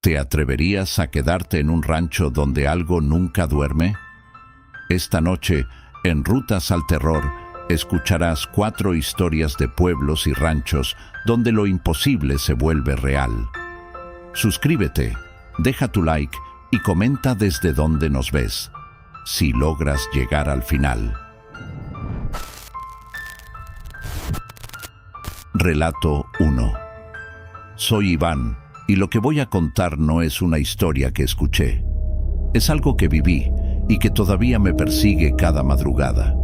¿Te atreverías a quedarte en un rancho donde algo nunca duerme? Esta noche, en Rutas al Terror, escucharás 4 historias de pueblos y ranchos donde lo imposible se vuelve real. Suscríbete, deja tu like y comenta desde dónde nos ves, si logras llegar al final. Relato 1. Soy Iván, y lo que voy a contar no es una historia que escuché. Es algo que viví y que todavía me persigue cada madrugada.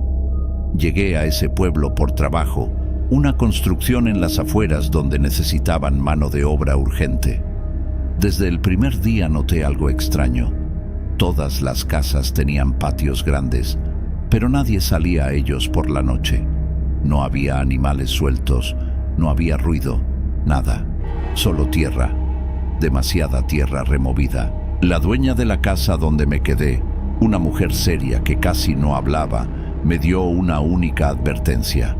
Llegué a ese pueblo por trabajo, una construcción en las afueras donde necesitaban mano de obra urgente. Desde el primer día noté algo extraño. Todas las casas tenían patios grandes, pero nadie salía a ellos por la noche. No había animales sueltos, no había ruido, nada, solo tierra, demasiada tierra removida. La dueña de la casa donde me quedé, una mujer seria que casi no hablaba, me dio una única advertencia.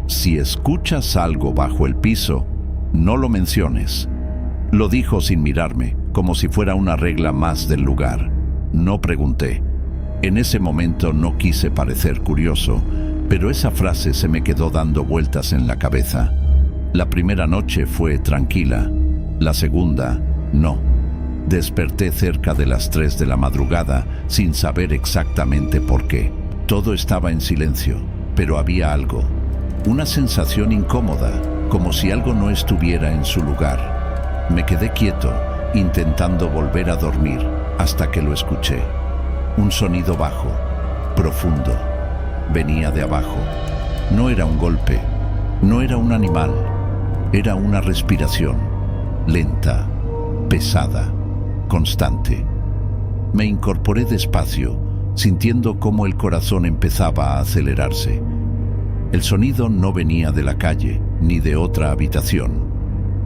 Si escuchas algo bajo el piso, no lo menciones. Lo dijo sin mirarme, como si fuera una regla más del lugar. No pregunté. En ese momento no quise parecer curioso, pero esa frase se me quedó dando vueltas en la cabeza. La primera noche fue tranquila, la segunda, no. Desperté cerca de las 3 de la madrugada sin saber exactamente por qué. Todo estaba en silencio, pero había algo, una sensación incómoda, como si algo no estuviera en su lugar. Me quedé quieto, intentando volver a dormir, hasta que lo escuché. Un sonido bajo, profundo, venía de abajo. No era un golpe, no era un animal, era una respiración, lenta, pesada, constante. Me incorporé despacio, sintiendo cómo el corazón empezaba a acelerarse. El sonido no venía de la calle, ni de otra habitación.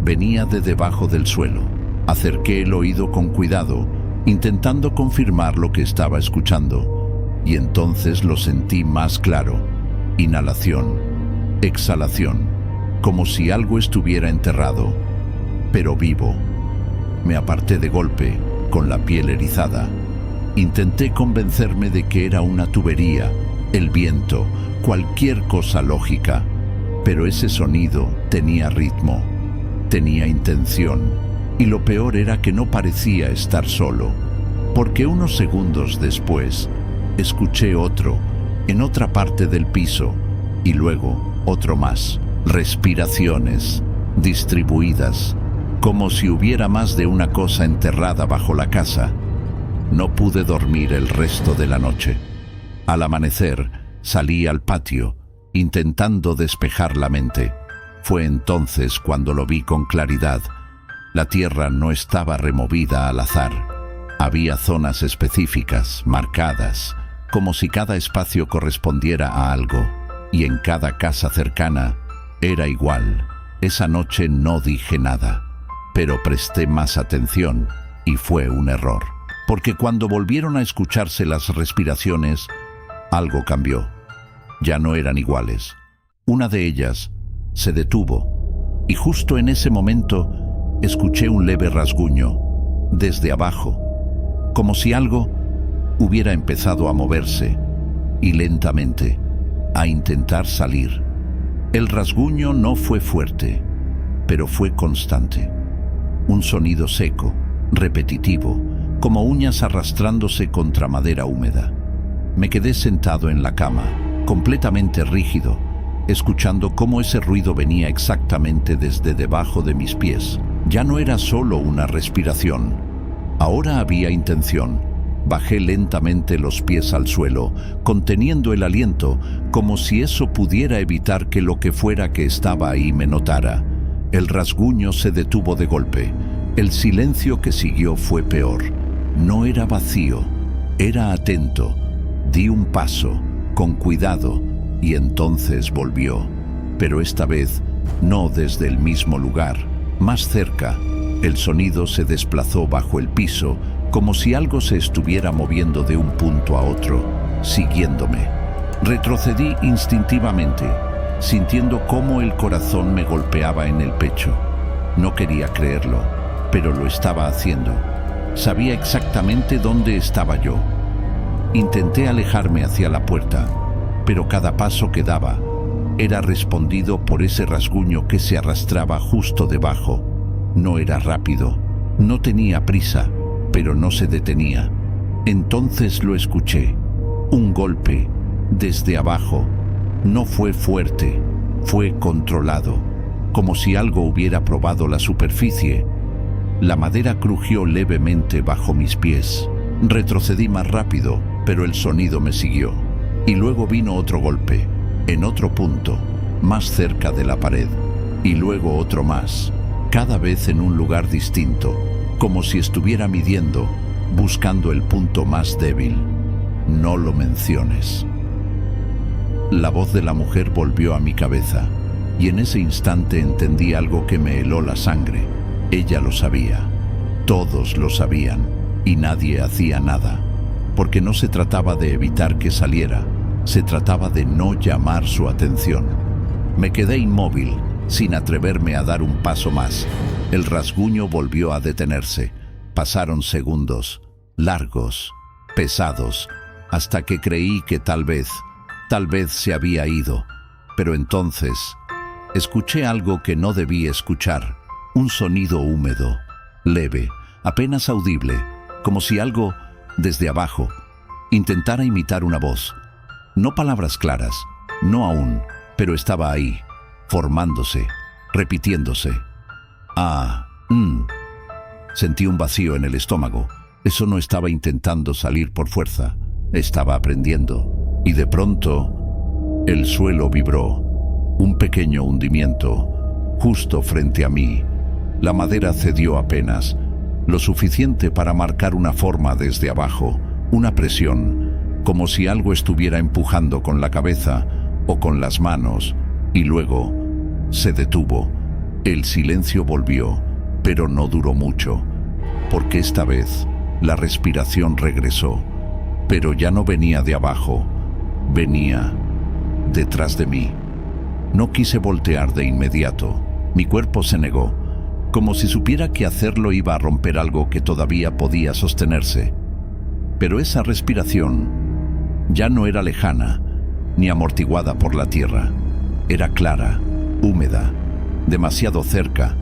Venía de debajo del suelo. Acerqué el oído con cuidado, intentando confirmar lo que estaba escuchando, y entonces lo sentí más claro. Inhalación, exhalación, como si algo estuviera enterrado, pero vivo. Me aparté de golpe, con la piel erizada. Intenté convencerme de que era una tubería, el viento, cualquier cosa lógica, pero ese sonido tenía ritmo, tenía intención, y lo peor era que no parecía estar solo, porque unos segundos después escuché otro, en otra parte del piso, y luego otro más. Respiraciones, distribuidas, como si hubiera más de una cosa enterrada bajo la casa. No pude dormir el resto de la noche. Al amanecer, salí al patio, intentando despejar la mente. Fue entonces cuando lo vi con claridad. La tierra no estaba removida al azar. Había zonas específicas, marcadas, como si cada espacio correspondiera a algo. Y en cada casa cercana era igual. Esa noche no dije nada, pero presté más atención, y fue un error. Porque cuando volvieron a escucharse las respiraciones, algo cambió. Ya no eran iguales. Una de ellas se detuvo, y justo en ese momento escuché un leve rasguño, desde abajo, como si algo hubiera empezado a moverse, y lentamente, a intentar salir. El rasguño no fue fuerte, pero fue constante. Un sonido seco, repetitivo, como uñas arrastrándose contra madera húmeda. Me quedé sentado en la cama, completamente rígido, escuchando cómo ese ruido venía exactamente desde debajo de mis pies. Ya no era solo una respiración, ahora había intención. Bajé lentamente los pies al suelo, conteniendo el aliento, como si eso pudiera evitar que lo que fuera que estaba ahí me notara. El rasguño se detuvo de golpe. El silencio que siguió fue peor. No era vacío, era atento. Di un paso, con cuidado, y entonces volvió. Pero esta vez, no desde el mismo lugar. Más cerca, el sonido se desplazó bajo el piso, como si algo se estuviera moviendo de un punto a otro, siguiéndome. Retrocedí instintivamente, sintiendo cómo el corazón me golpeaba en el pecho. No quería creerlo. pero lo estaba haciendo. Sabía exactamente dónde estaba yo. Intenté alejarme hacia la puerta, pero cada paso que daba era respondido por ese rasguño que se arrastraba justo debajo. No era rápido, no tenía prisa, pero no se detenía. Entonces lo escuché. Un golpe, desde abajo. No fue fuerte, fue controlado, como si algo hubiera probado la superficie. La madera crujió levemente bajo mis pies. Retrocedí más rápido, pero el sonido me siguió. Y luego vino otro golpe, en otro punto, más cerca de la pared. Y luego otro más, cada vez en un lugar distinto, como si estuviera midiendo, buscando el punto más débil. No lo menciones. La voz de la mujer volvió a mi cabeza, y en ese instante entendí algo que me heló la sangre. Ella lo sabía, todos lo sabían, y nadie hacía nada, porque no se trataba de evitar que saliera, se trataba de no llamar su atención. Me quedé inmóvil, sin atreverme a dar un paso más. El rasguño volvió a detenerse. Pasaron segundos, largos, pesados, hasta que creí que tal vez se había ido. Pero entonces escuché algo que no debí escuchar, un sonido húmedo, leve, apenas audible, como si algo, desde abajo, intentara imitar una voz. No palabras claras, no aún, pero estaba ahí, formándose, repitiéndose. Sentí un vacío en el estómago. Eso no estaba intentando salir por fuerza, estaba aprendiendo. Y de pronto, el suelo vibró, un pequeño hundimiento, justo frente a mí. La madera cedió apenas, lo suficiente para marcar una forma desde abajo, una presión, como si algo estuviera empujando con la cabeza o con las manos, y luego se detuvo. El silencio volvió, pero no duró mucho, porque esta vez la respiración regresó, pero ya no venía de abajo, venía detrás de mí. No quise voltear de inmediato, mi cuerpo se negó, como si supiera que hacerlo iba a romper algo que todavía podía sostenerse. Pero esa respiración ya no era lejana, ni amortiguada por la tierra. Era clara, húmeda, demasiado cerca.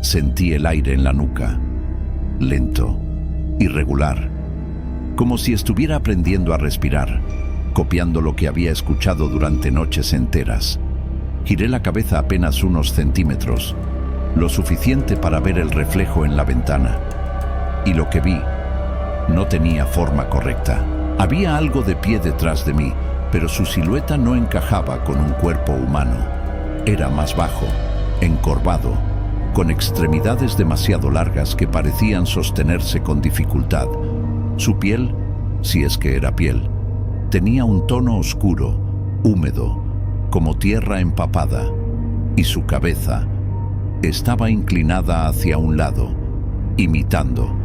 Sentí el aire en la nuca, lento, irregular, como si estuviera aprendiendo a respirar, copiando lo que había escuchado durante noches enteras. Giré la cabeza apenas unos centímetros, lo suficiente para ver el reflejo en la ventana. Y lo que vi no tenía forma correcta. Había algo de pie detrás de mí, pero su silueta no encajaba con un cuerpo humano. Era más bajo, encorvado, con extremidades demasiado largas que parecían sostenerse con dificultad. Su piel, si es que era piel, tenía un tono oscuro, húmedo, como tierra empapada, y su cabeza estaba inclinada hacia un lado, imitando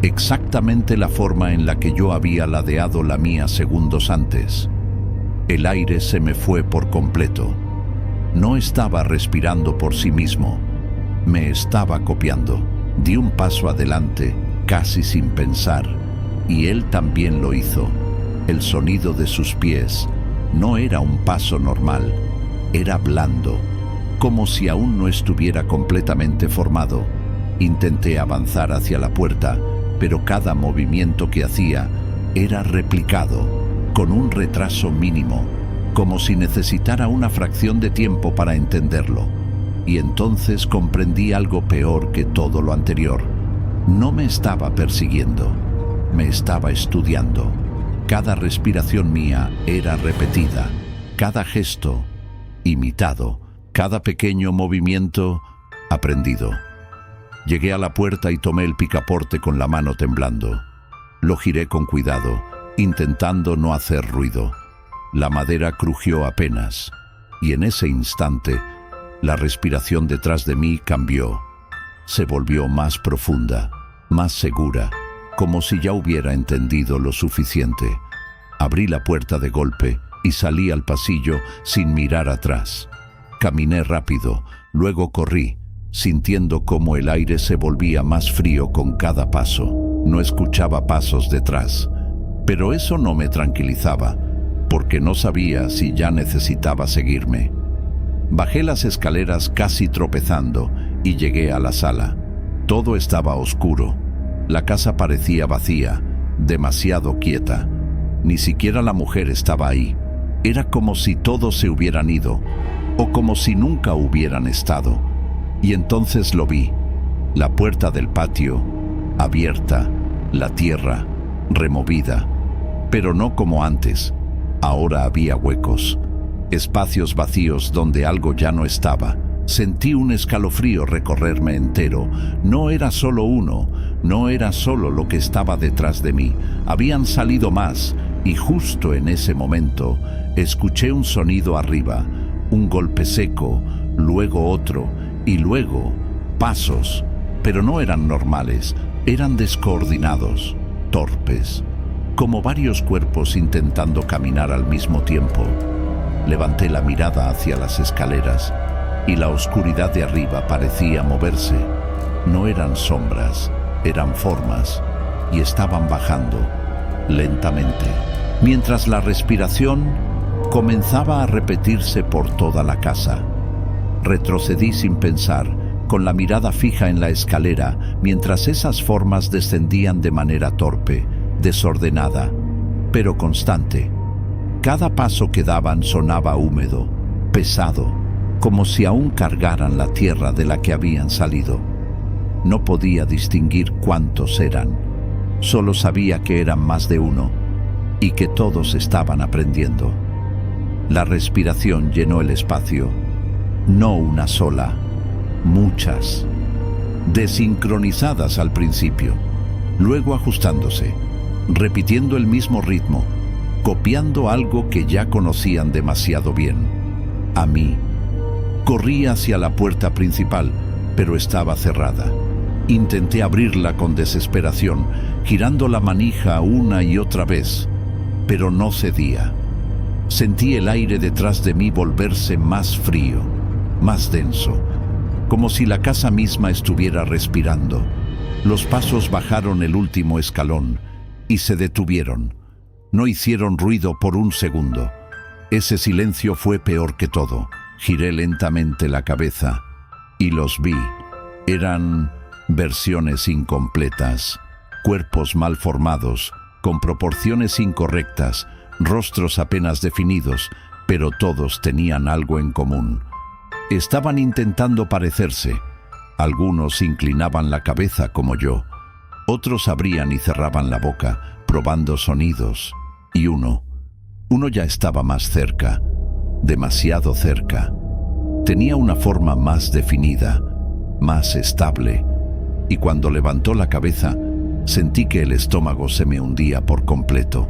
exactamente la forma en la que yo había ladeado la mía segundos antes. El aire se me fue por completo. No estaba respirando por sí mismo, me estaba copiando. Di un paso adelante, casi sin pensar, y él también lo hizo. El sonido de sus pies no era un paso normal, era blando, como si aún no estuviera completamente formado. Intenté avanzar hacia la puerta, pero cada movimiento que hacía era replicado, con un retraso mínimo, como si necesitara una fracción de tiempo para entenderlo. Y entonces comprendí algo peor que todo lo anterior. No me estaba persiguiendo, me estaba estudiando. Cada respiración mía era repetida, cada gesto imitado, cada pequeño movimiento aprendido. Llegué a la puerta y tomé el picaporte con la mano temblando. Lo giré con cuidado, intentando no hacer ruido. La madera crujió apenas, y en ese instante, la respiración detrás de mí cambió. Se volvió más profunda, más segura, como si ya hubiera entendido lo suficiente. Abrí la puerta de golpe y salí al pasillo sin mirar atrás. Caminé rápido, luego corrí, sintiendo cómo el aire se volvía más frío con cada paso. No escuchaba pasos detrás, pero eso no me tranquilizaba, porque no sabía si ya necesitaba seguirme. Bajé las escaleras casi tropezando y llegué a la sala. Todo estaba oscuro. La casa parecía vacía, demasiado quieta. Ni siquiera la mujer estaba ahí. Era como si todos se hubieran ido, o como si nunca hubieran estado. Y entonces lo vi. La puerta del patio, abierta, la tierra, removida. Pero no como antes. Ahora había huecos, espacios vacíos donde algo ya no estaba. Sentí un escalofrío recorrerme entero. No era solo uno, no era solo lo que estaba detrás de mí. Habían salido más, y justo en ese momento escuché un sonido arriba, un golpe seco, luego otro, y luego pasos. Pero no eran normales, eran descoordinados, torpes, como varios cuerpos intentando caminar al mismo tiempo. Levanté la mirada hacia las escaleras y la oscuridad de arriba parecía moverse. No eran sombras, eran formas, y estaban bajando, lentamente, mientras la respiración comenzaba a repetirse por toda la casa. Retrocedí sin pensar, con la mirada fija en la escalera, mientras esas formas descendían de manera torpe, desordenada, pero constante. Cada paso que daban sonaba húmedo, pesado, como si aún cargaran la tierra de la que habían salido. No podía distinguir cuántos eran, solo sabía que eran más de uno y que todos estaban aprendiendo. La respiración llenó el espacio, no una sola, muchas, desincronizadas al principio, luego ajustándose, repitiendo el mismo ritmo, copiando algo que ya conocían demasiado bien. A mí. Corrí hacia la puerta principal, pero estaba cerrada. Intenté abrirla con desesperación, girando la manija una y otra vez, pero no cedía. Sentí el aire detrás de mí volverse más frío, más denso, como si la casa misma estuviera respirando. Los pasos bajaron el último escalón y se detuvieron. No hicieron ruido por un segundo. Ese silencio fue peor que todo. Giré lentamente la cabeza y los vi. Eran versiones incompletas, cuerpos mal formados, con proporciones incorrectas, rostros apenas definidos, pero todos tenían algo en común. Estaban intentando parecerse. Algunos inclinaban la cabeza como yo, otros abrían y cerraban la boca, probando sonidos, y uno ya estaba más cerca, demasiado cerca. Tenía una forma más definida, más estable, y cuando levantó la cabeza, sentí que el estómago se me hundía por completo.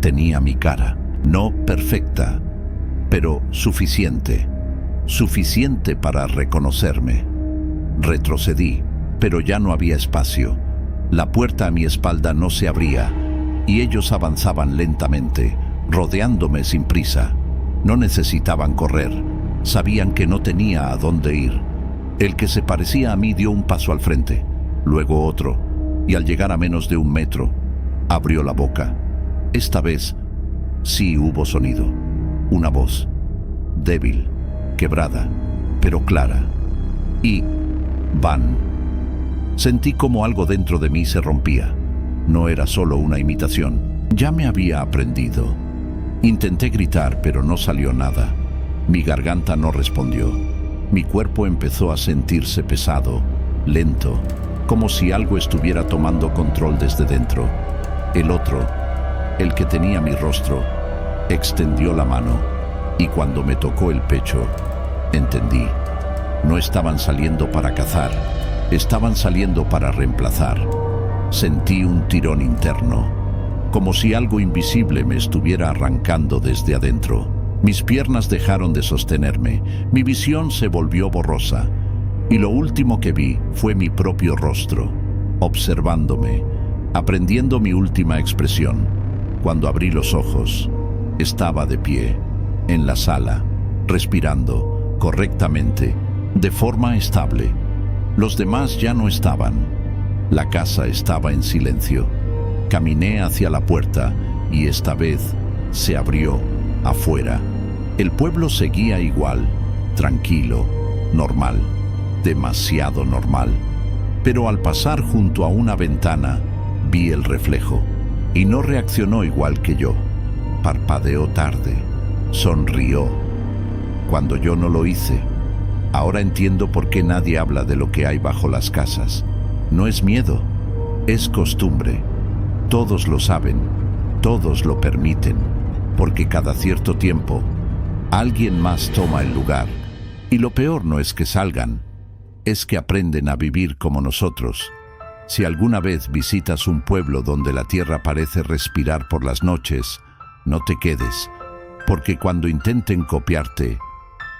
Tenía mi cara, no perfecta, pero suficiente para reconocerme. Retrocedí, pero ya no había espacio. La puerta a mi espalda no se abría, y ellos avanzaban lentamente, rodeándome sin prisa. No necesitaban correr, sabían que no tenía a dónde ir. El que se parecía a mí dio un paso al frente, luego otro, y al llegar a menos de 1 metro, abrió la boca. Esta vez sí hubo sonido, una voz, débil, quebrada, pero clara. Y Van. Sentí como algo dentro de mí se rompía. No era solo una imitación, ya me había aprendido. Intenté gritar, pero no salió nada. Mi garganta no respondió. Mi cuerpo empezó a sentirse pesado, lento, como si algo estuviera tomando control desde dentro. El otro, el que tenía mi rostro, extendió la mano, y cuando me tocó el pecho, entendí. No estaban saliendo para cazar, estaban saliendo para reemplazar. Sentí un tirón interno, como si algo invisible me estuviera arrancando desde adentro. Mis piernas dejaron de sostenerme, mi visión se volvió borrosa, y lo último que vi fue mi propio rostro, observándome, aprendiendo mi última expresión. Cuando abrí los ojos, estaba de pie, en la sala, respirando correctamente de forma estable. Los demás ya no estaban. La casa estaba en silencio. Caminé hacia la puerta y esta vez se abrió afuera. El pueblo seguía igual, tranquilo, normal, demasiado normal. Pero al pasar junto a una ventana, vi el reflejo y no reaccionó igual que yo. Parpadeó tarde, sonrió, cuando yo no lo hice. Ahora entiendo por qué nadie habla de lo que hay bajo las casas. No es miedo, es costumbre. Todos lo saben, todos lo permiten, porque cada cierto tiempo alguien más toma el lugar. Y lo peor no es que salgan, es que aprenden a vivir como nosotros. Si alguna vez visitas un pueblo donde la tierra parece respirar por las noches, no te quedes, porque cuando intenten copiarte,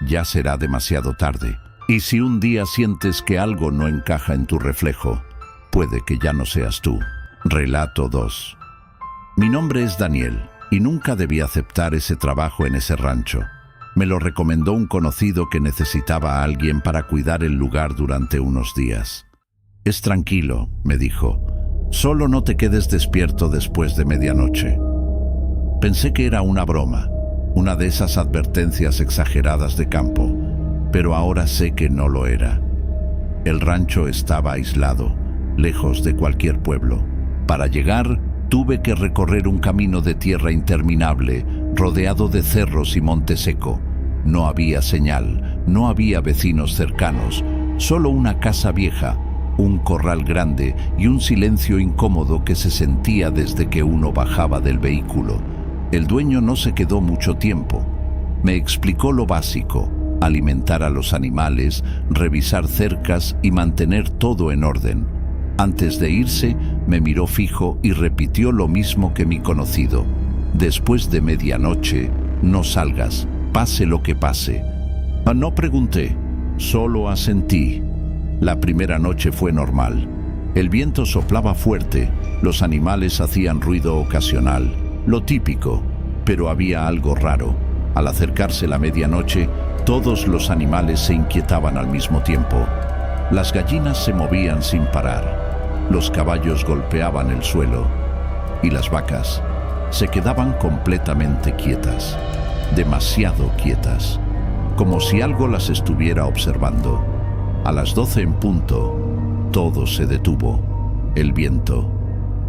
ya será demasiado tarde. Y si un día sientes que algo no encaja en tu reflejo, puede que ya no seas tú. Relato 2. Mi nombre es Daniel y nunca debí aceptar ese trabajo en ese rancho. Me lo recomendó un conocido que necesitaba a alguien para cuidar el lugar durante unos días. Es tranquilo, me dijo. Solo no te quedes despierto después de medianoche. Pensé que era una broma, una de esas advertencias exageradas de campo, pero ahora sé que no lo era. El rancho estaba aislado, lejos de cualquier pueblo. Para llegar, tuve que recorrer un camino de tierra interminable, rodeado de cerros y monte seco. No había señal, no había vecinos cercanos, solo una casa vieja, un corral grande y un silencio incómodo que se sentía desde que uno bajaba del vehículo. El dueño no se quedó mucho tiempo. Me explicó lo básico: alimentar a los animales, revisar cercas y mantener todo en orden. Antes de irse, me miró fijo y repitió lo mismo que mi conocido: después de medianoche, no salgas, pase lo que pase. No pregunté, solo asentí. La primera noche fue normal. El viento soplaba fuerte, los animales hacían ruido ocasional, lo típico, pero había algo raro. Al acercarse la medianoche, todos los animales se inquietaban al mismo tiempo. Las gallinas se movían sin parar. Los caballos golpeaban el suelo y las vacas se quedaban completamente quietas, demasiado quietas, como si algo las estuviera observando. A las 12 en punto, todo se detuvo. El viento,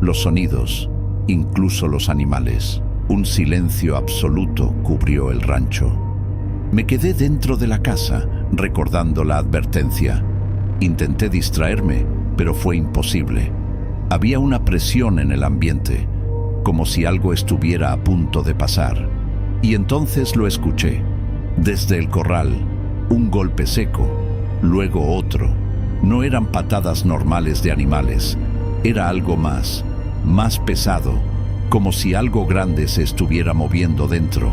los sonidos, incluso los animales. Un silencio absoluto cubrió el rancho. Me quedé dentro de la casa, recordando la advertencia. Intenté distraerme, pero fue imposible. Había una presión en el ambiente, como si algo estuviera a punto de pasar. Y entonces lo escuché. Desde el corral, un golpe seco, luego otro. No eran patadas normales de animales, era algo más pesado, como si algo grande se estuviera moviendo dentro.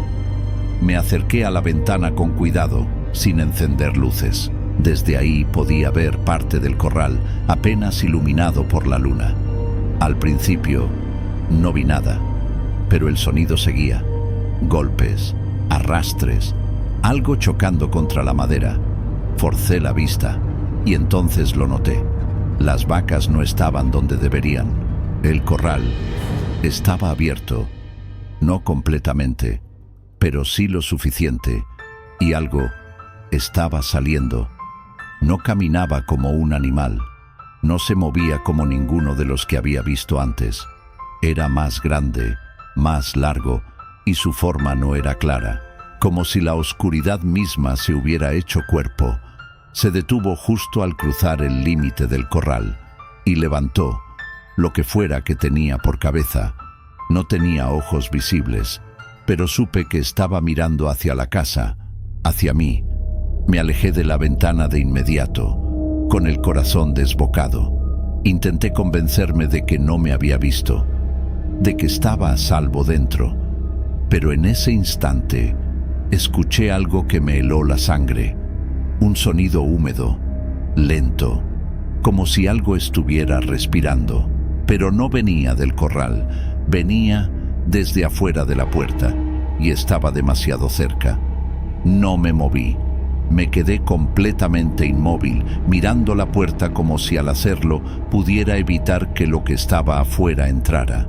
Me acerqué a la ventana con cuidado, sin encender luces. Desde ahí podía ver parte del corral, apenas iluminado por la luna. Al principio, no vi nada, pero el sonido seguía. Golpes, arrastres, algo chocando contra la madera. Forcé la vista y entonces lo noté. Las vacas no estaban donde deberían. El corral estaba abierto, no completamente, pero sí lo suficiente, y algo estaba saliendo. No caminaba como un animal, no se movía como ninguno de los que había visto antes. Era más grande, más largo, y su forma no era clara, como si la oscuridad misma se hubiera hecho cuerpo. Se detuvo justo al cruzar el límite del corral, y levantó lo que fuera que tenía por cabeza. No tenía ojos visibles, pero supe que estaba mirando hacia la casa, hacia mí. Me alejé de la ventana de inmediato, con el corazón desbocado. Intenté convencerme de que no me había visto, de que estaba a salvo dentro. Pero en ese instante, escuché algo que me heló la sangre. Un sonido húmedo, lento, como si algo estuviera respirando. Pero no venía del corral, venía desde afuera de la puerta, y estaba demasiado cerca. No me moví. Me quedé completamente inmóvil, mirando la puerta como si al hacerlo pudiera evitar que lo que estaba afuera entrara.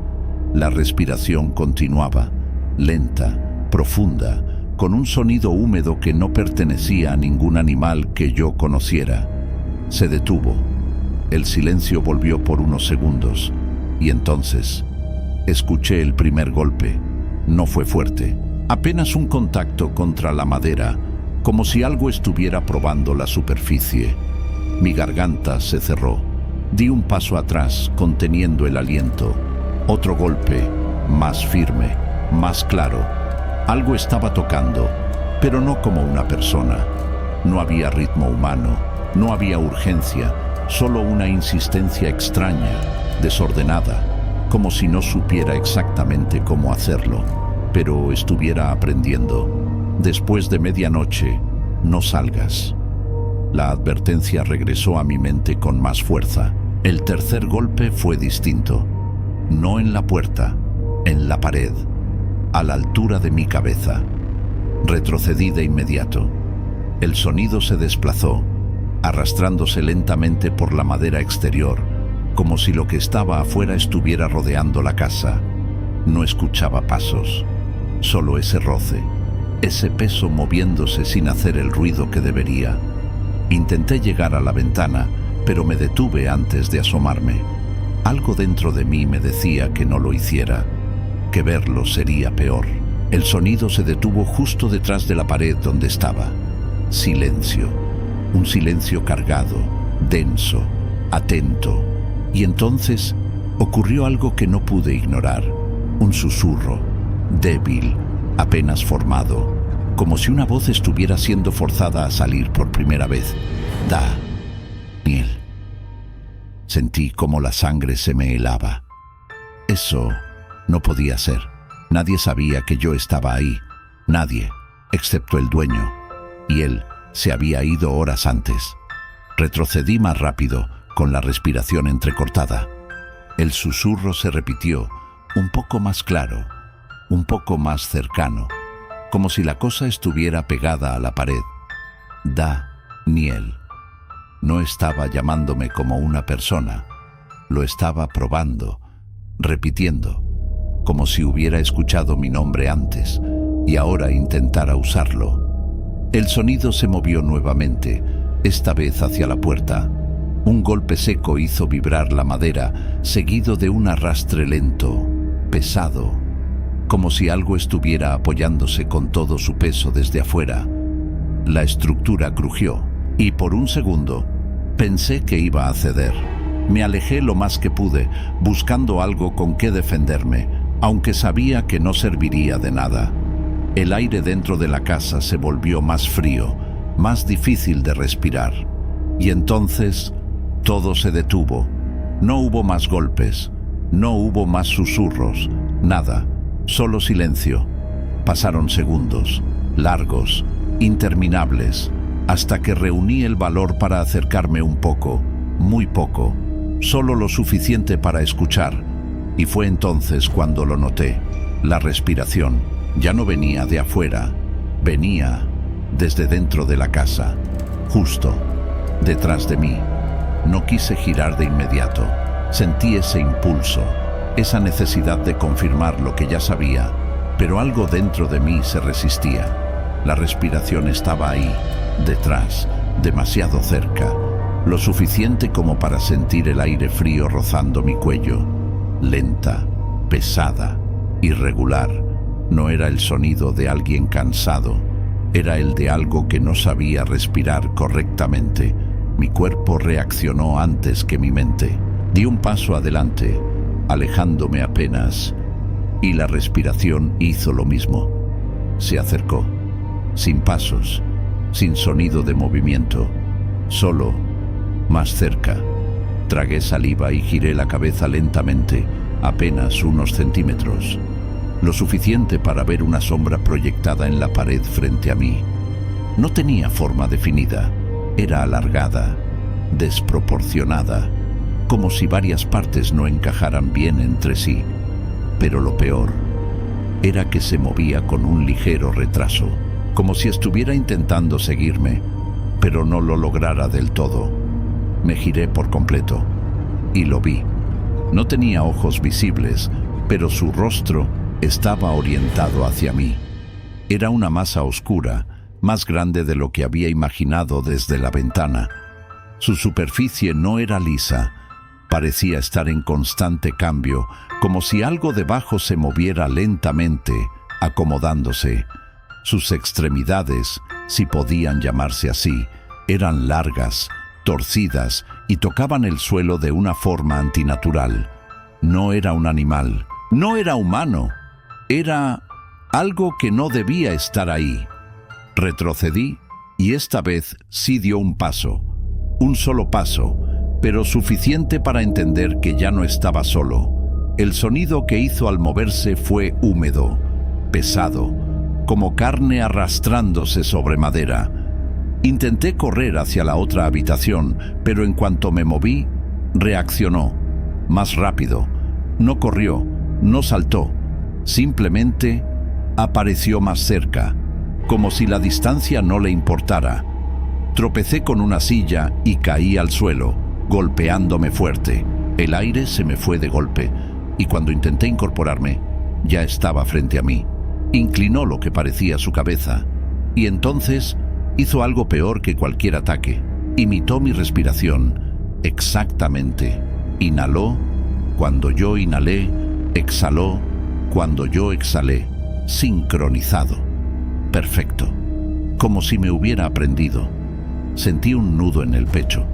La respiración continuaba, lenta, profunda, con un sonido húmedo que no pertenecía a ningún animal que yo conociera. Se detuvo. El silencio volvió por unos segundos, y entonces escuché el primer golpe. No fue fuerte, apenas un contacto contra la madera, como si algo estuviera probando la superficie. Mi garganta se cerró. Di un paso atrás, conteniendo el aliento. Otro golpe, más firme, más claro. Algo estaba tocando, pero no como una persona. No había ritmo humano, no había urgencia, solo una insistencia extraña, desordenada, como si no supiera exactamente cómo hacerlo, pero estuviera aprendiendo. Después de medianoche, no salgas. La advertencia regresó a mi mente con más fuerza. El tercer golpe fue distinto. No en la puerta, en la pared, a la altura de mi cabeza. Retrocedí de inmediato. El sonido se desplazó, arrastrándose lentamente por la madera exterior, como si lo que estaba afuera estuviera rodeando la casa. No escuchaba pasos, solo ese roce. Ese peso moviéndose sin hacer el ruido que debería. Intenté llegar a la ventana, pero me detuve antes de asomarme. Algo dentro de mí me decía que no lo hiciera, que verlo sería peor. El sonido se detuvo justo detrás de la pared donde estaba. Silencio. Un silencio cargado, denso, atento. Y entonces ocurrió algo que no pude ignorar. Un susurro, débil, apenas formado, como si una voz estuviera siendo forzada a salir por primera vez. Daniel. Sentí como la sangre se me helaba. Eso no podía ser. Nadie sabía que yo estaba ahí. Nadie, excepto el dueño. Y él se había ido horas antes. Retrocedí más rápido, con la respiración entrecortada. El susurro se repitió, un poco más claro, un poco más cercano, como si la cosa estuviera pegada a la pared. Daniel. No estaba llamándome como una persona, lo estaba probando, repitiendo, como si hubiera escuchado mi nombre antes y ahora intentara usarlo. El sonido se movió nuevamente, esta vez hacia la puerta. Un golpe seco hizo vibrar la madera, seguido de un arrastre lento, pesado, como si algo estuviera apoyándose con todo su peso desde afuera. La estructura crujió, y por un segundo pensé que iba a ceder. Me alejé lo más que pude, buscando algo con qué defenderme, aunque sabía que no serviría de nada. El aire dentro de la casa se volvió más frío, más difícil de respirar. Y entonces todo se detuvo. No hubo más golpes, no hubo más susurros, nada, solo silencio. Pasaron segundos, largos, interminables, hasta que reuní el valor para acercarme un poco, muy poco, solo lo suficiente para escuchar. Y fue entonces cuando lo noté. La respiración ya no venía de afuera, venía desde dentro de la casa, justo detrás de mí. No quise girar de inmediato. Sentí ese impulso, esa necesidad de confirmar lo que ya sabía, pero algo dentro de mí se resistía. La respiración estaba ahí, detrás, demasiado cerca, lo suficiente como para sentir el aire frío rozando mi cuello. Lenta, pesada, irregular. No era el sonido de alguien cansado, era el de algo que no sabía respirar correctamente. Mi cuerpo reaccionó antes que mi mente. Di un paso adelante, alejándome apenas, y la respiración hizo lo mismo. Se acercó, sin pasos, sin sonido de movimiento, solo, más cerca. Tragué saliva y giré la cabeza lentamente, apenas unos centímetros, lo suficiente para ver una sombra proyectada en la pared frente a mí. No tenía forma definida, era alargada, desproporcionada, como si varias partes no encajaran bien entre sí. Pero lo peor era que se movía con un ligero retraso, como si estuviera intentando seguirme, pero no lo lograra del todo. Me giré por completo y lo vi. No tenía ojos visibles, pero su rostro estaba orientado hacia mí. Era una masa oscura, más grande de lo que había imaginado desde la ventana. Su superficie no era lisa, parecía estar en constante cambio, como si algo debajo se moviera lentamente, acomodándose. Sus extremidades, si podían llamarse así, eran largas, torcidas y tocaban el suelo de una forma antinatural. No era un animal, no era humano, era algo que no debía estar ahí. Retrocedí y esta vez sí dio un paso, un solo paso, pero suficiente para entender que ya no estaba solo. El sonido que hizo al moverse fue húmedo, pesado, como carne arrastrándose sobre madera. Intenté correr hacia la otra habitación, pero en cuanto me moví, reaccionó. Más rápido. No corrió, no saltó. Simplemente apareció más cerca, como si la distancia no le importara. Tropecé con una silla y caí al suelo, golpeándome fuerte. El aire se me fue de golpe, y cuando intenté incorporarme, ya estaba frente a mí. Inclinó lo que parecía su cabeza, y entonces hizo algo peor que cualquier ataque. Imitó mi respiración, exactamente. Inhaló cuando yo inhalé, exhaló cuando yo exhalé, sincronizado. Perfecto, como si me hubiera aprendido. Sentí un nudo en el pecho.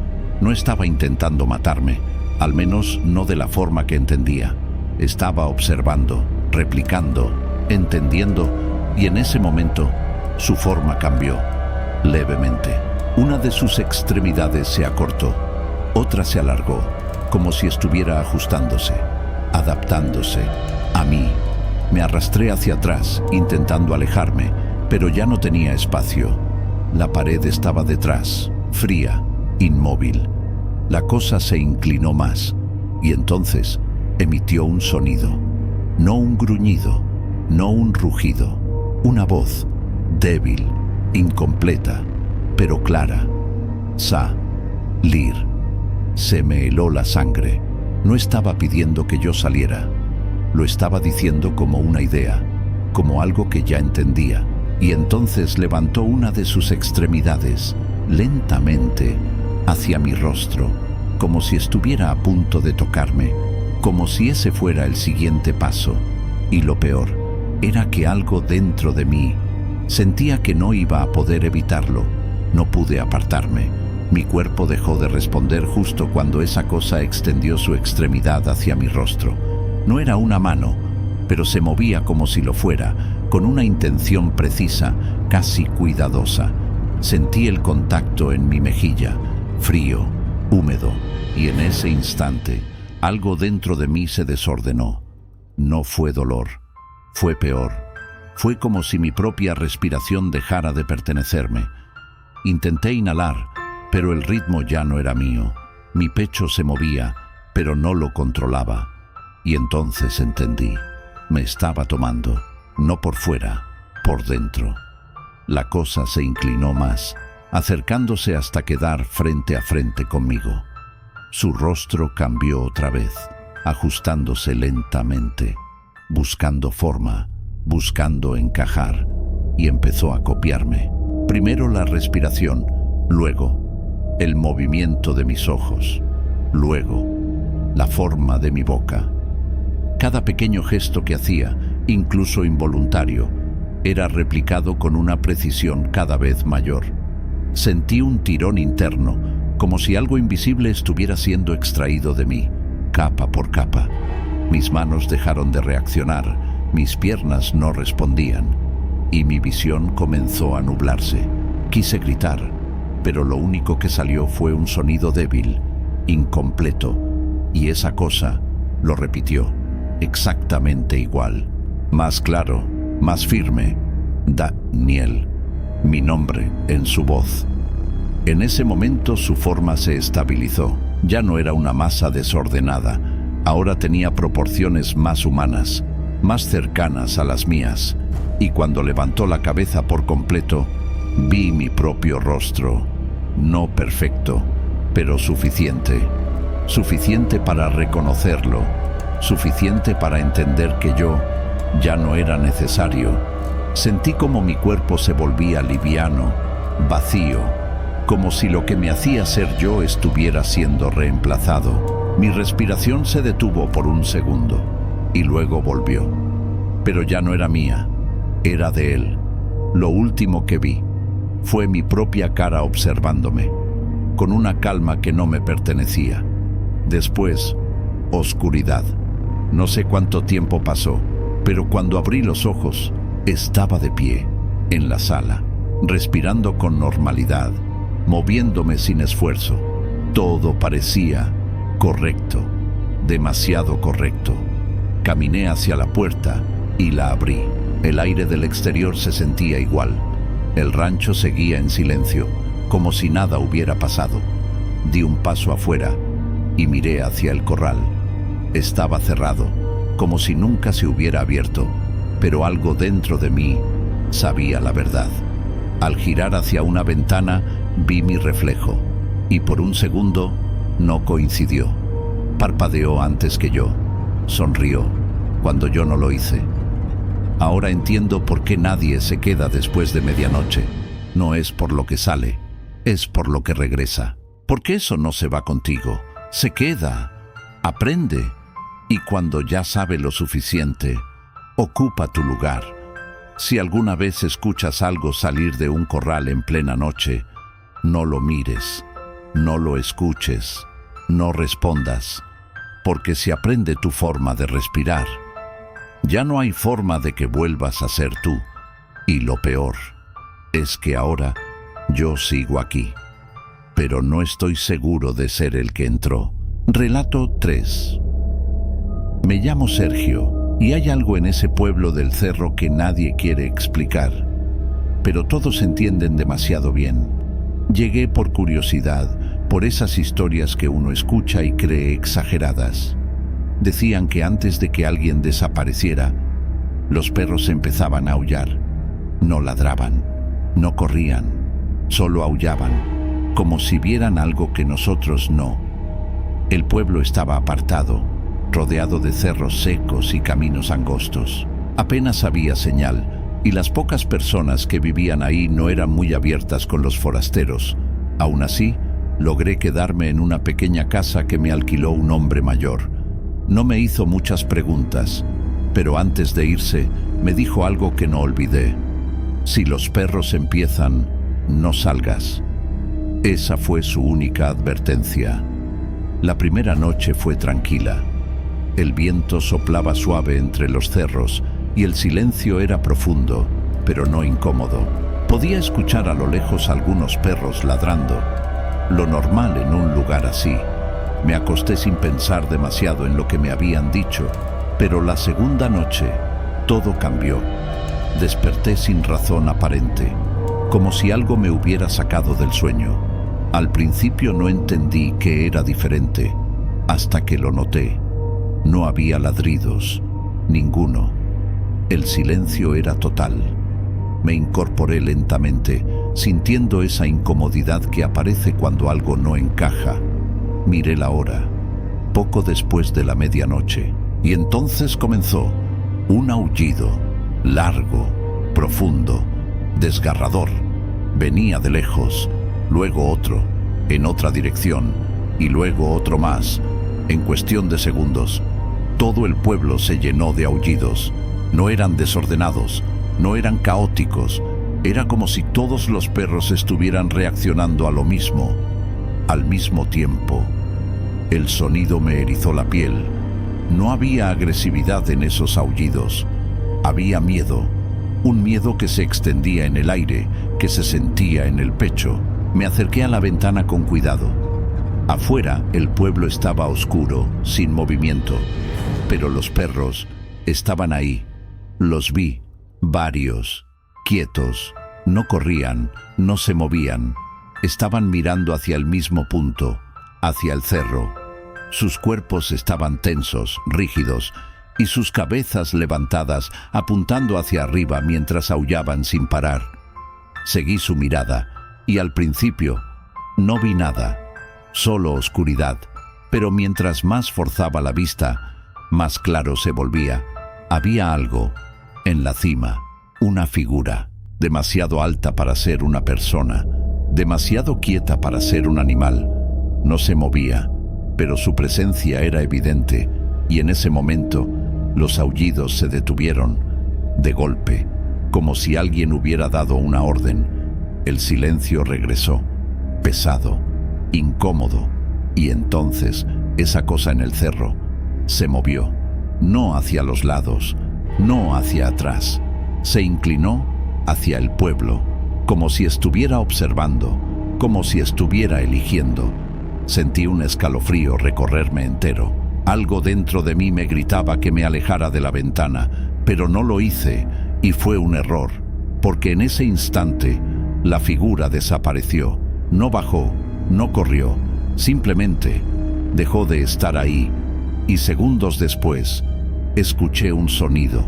No estaba intentando matarme, al menos no de la forma que entendía. Estaba observando, replicando, entendiendo, y en ese momento su forma cambió, levemente. Una de sus extremidades se acortó, otra se alargó, como si estuviera ajustándose, adaptándose a mí. Me arrastré hacia atrás, intentando alejarme, pero ya no tenía espacio. La pared estaba detrás, fría, inmóvil. La cosa se inclinó más, y entonces emitió un sonido. No un gruñido, no un rugido. Una voz, débil, incompleta, pero clara. Salir. Se me heló la sangre. No estaba pidiendo que yo saliera. Lo estaba diciendo como una idea, como algo que ya entendía. Y entonces levantó una de sus extremidades, lentamente, hacia mi rostro, como si estuviera a punto de tocarme, como si ese fuera el siguiente paso. Y lo peor, era que algo dentro de mí sentía que no iba a poder evitarlo. No pude apartarme. Mi cuerpo dejó de responder justo cuando esa cosa extendió su extremidad hacia mi rostro. No era una mano, pero se movía como si lo fuera, con una intención precisa, casi cuidadosa. Sentí el contacto en mi mejilla, frío, húmedo, y en ese instante, algo dentro de mí se desordenó. No fue dolor, fue peor. Fue como si mi propia respiración dejara de pertenecerme. Intenté inhalar, pero el ritmo ya no era mío. Mi pecho se movía, pero no lo controlaba. Y entonces entendí. Me estaba tomando, no por fuera, por dentro. La cosa se inclinó más, acercándose hasta quedar frente a frente conmigo. Su rostro cambió otra vez, ajustándose lentamente, buscando forma, buscando encajar, y empezó a copiarme. Primero la respiración, luego el movimiento de mis ojos, luego la forma de mi boca. Cada pequeño gesto que hacía, incluso involuntario, era replicado con una precisión cada vez mayor. Sentí un tirón interno, como si algo invisible estuviera siendo extraído de mí, capa por capa. Mis manos dejaron de reaccionar, mis piernas no respondían, y mi visión comenzó a nublarse. Quise gritar, pero lo único que salió fue un sonido débil, incompleto, y esa cosa lo repitió, exactamente igual, más claro, más firme. Daniel, mi nombre en su voz. En ese momento su forma se estabilizó. Ya no era una masa desordenada, ahora tenía proporciones más humanas, más cercanas a las mías. y cuando levantó la cabeza por completo, vi mi propio rostro, no perfecto, pero suficiente. Suficiente para reconocerlo, suficiente para entender que yo ya no era necesario. Sentí como mi cuerpo se volvía liviano, vacío, como si lo que me hacía ser yo estuviera siendo reemplazado. Mi respiración se detuvo por un segundo y luego volvió. Pero ya no era mía, era de él. Lo último que vi fue mi propia cara observándome, con una calma que no me pertenecía. Después, oscuridad. No sé cuánto tiempo pasó, pero cuando abrí los ojos, estaba de pie, en la sala, respirando con normalidad, moviéndome sin esfuerzo. Todo parecía correcto, demasiado correcto. Caminé hacia la puerta y la abrí. El aire del exterior se sentía igual. El rancho seguía en silencio, como si nada hubiera pasado. Di un paso afuera y miré hacia el corral. Estaba cerrado, como si nunca se hubiera abierto, pero algo dentro de mí sabía la verdad. Al girar hacia una ventana, vi mi reflejo, y por un segundo no coincidió. Parpadeó antes que yo. Sonrió cuando yo no lo hice. Ahora entiendo por qué nadie se queda después de medianoche. No es por lo que sale, es por lo que regresa. Porque eso no se va contigo, se queda, aprende, y cuando ya sabe lo suficiente, ocupa tu lugar. Si alguna vez escuchas algo salir de un corral en plena noche, no lo mires, no lo escuches, no respondas, porque si aprende tu forma de respirar, ya no hay forma de que vuelvas a ser tú. Y lo peor es que ahora yo sigo aquí, pero no estoy seguro de ser el que entró. Relato 3. Me llamo Sergio y hay algo en ese pueblo del cerro que nadie quiere explicar, pero todos entienden demasiado bien. Llegué por curiosidad, por esas historias que uno escucha y cree exageradas. Decían que antes de que alguien desapareciera, los perros empezaban a aullar. No ladraban, no corrían, solo aullaban, como si vieran algo que nosotros no. El pueblo estaba apartado, rodeado de cerros secos y caminos angostos. Apenas había señal, y las pocas personas que vivían ahí no eran muy abiertas con los forasteros. Aún así, logré quedarme en una pequeña casa que me alquiló un hombre mayor. No me hizo muchas preguntas, pero antes de irse me dijo algo que no olvidé. Si los perros empiezan, no salgas. Esa fue su única advertencia. La primera noche fue tranquila. El viento soplaba suave entre los cerros y el silencio era profundo, pero no incómodo. Podía escuchar a lo lejos algunos perros ladrando, lo normal en un lugar así. Me acosté sin pensar demasiado en lo que me habían dicho, pero la segunda noche todo cambió. Desperté sin razón aparente, como si algo me hubiera sacado del sueño. Al principio no entendí que era diferente, hasta que lo noté. No había ladridos, ninguno. El silencio era total. Me incorporé lentamente, sintiendo esa incomodidad que aparece cuando algo no encaja. Miré la hora, poco después de la medianoche, y entonces comenzó un aullido, largo, profundo, desgarrador. Venía de lejos, luego otro, en otra dirección, y luego otro más. En cuestión de segundos, todo el pueblo se llenó de aullidos. No eran desordenados, no eran caóticos, era como si todos los perros estuvieran reaccionando a lo mismo, al mismo tiempo. El sonido me erizó la piel. No había agresividad en esos aullidos. Había miedo, un miedo que se extendía en el aire, que se sentía en el pecho. Me acerqué a la ventana con cuidado. Afuera, el pueblo estaba oscuro, sin movimiento, pero los perros estaban ahí. Los vi, varios, quietos. No corrían, no se movían. Estaban mirando hacia el mismo punto, hacia el cerro. Sus cuerpos estaban tensos, rígidos, y sus cabezas levantadas apuntando hacia arriba mientras aullaban sin parar. Seguí su mirada y al principio no vi nada, solo oscuridad, pero mientras más forzaba la vista, más claro se volvía. Había algo en la cima, una figura, demasiado alta para ser una persona, demasiado quieta para ser un animal. No se movía, pero su presencia era evidente, y en ese momento los aullidos se detuvieron, de golpe, como si alguien hubiera dado una orden. El silencio regresó, pesado, incómodo, y entonces esa cosa en el cerro se movió, no hacia los lados, no hacia atrás, se inclinó hacia el pueblo, como si estuviera observando, como si estuviera eligiendo. Sentí un escalofrío recorrerme entero. Algo dentro de mí me gritaba que me alejara de la ventana, pero no lo hice, y fue un error, porque en ese instante la figura desapareció. No bajó, no corrió, simplemente dejó de estar ahí, y segundos después escuché un sonido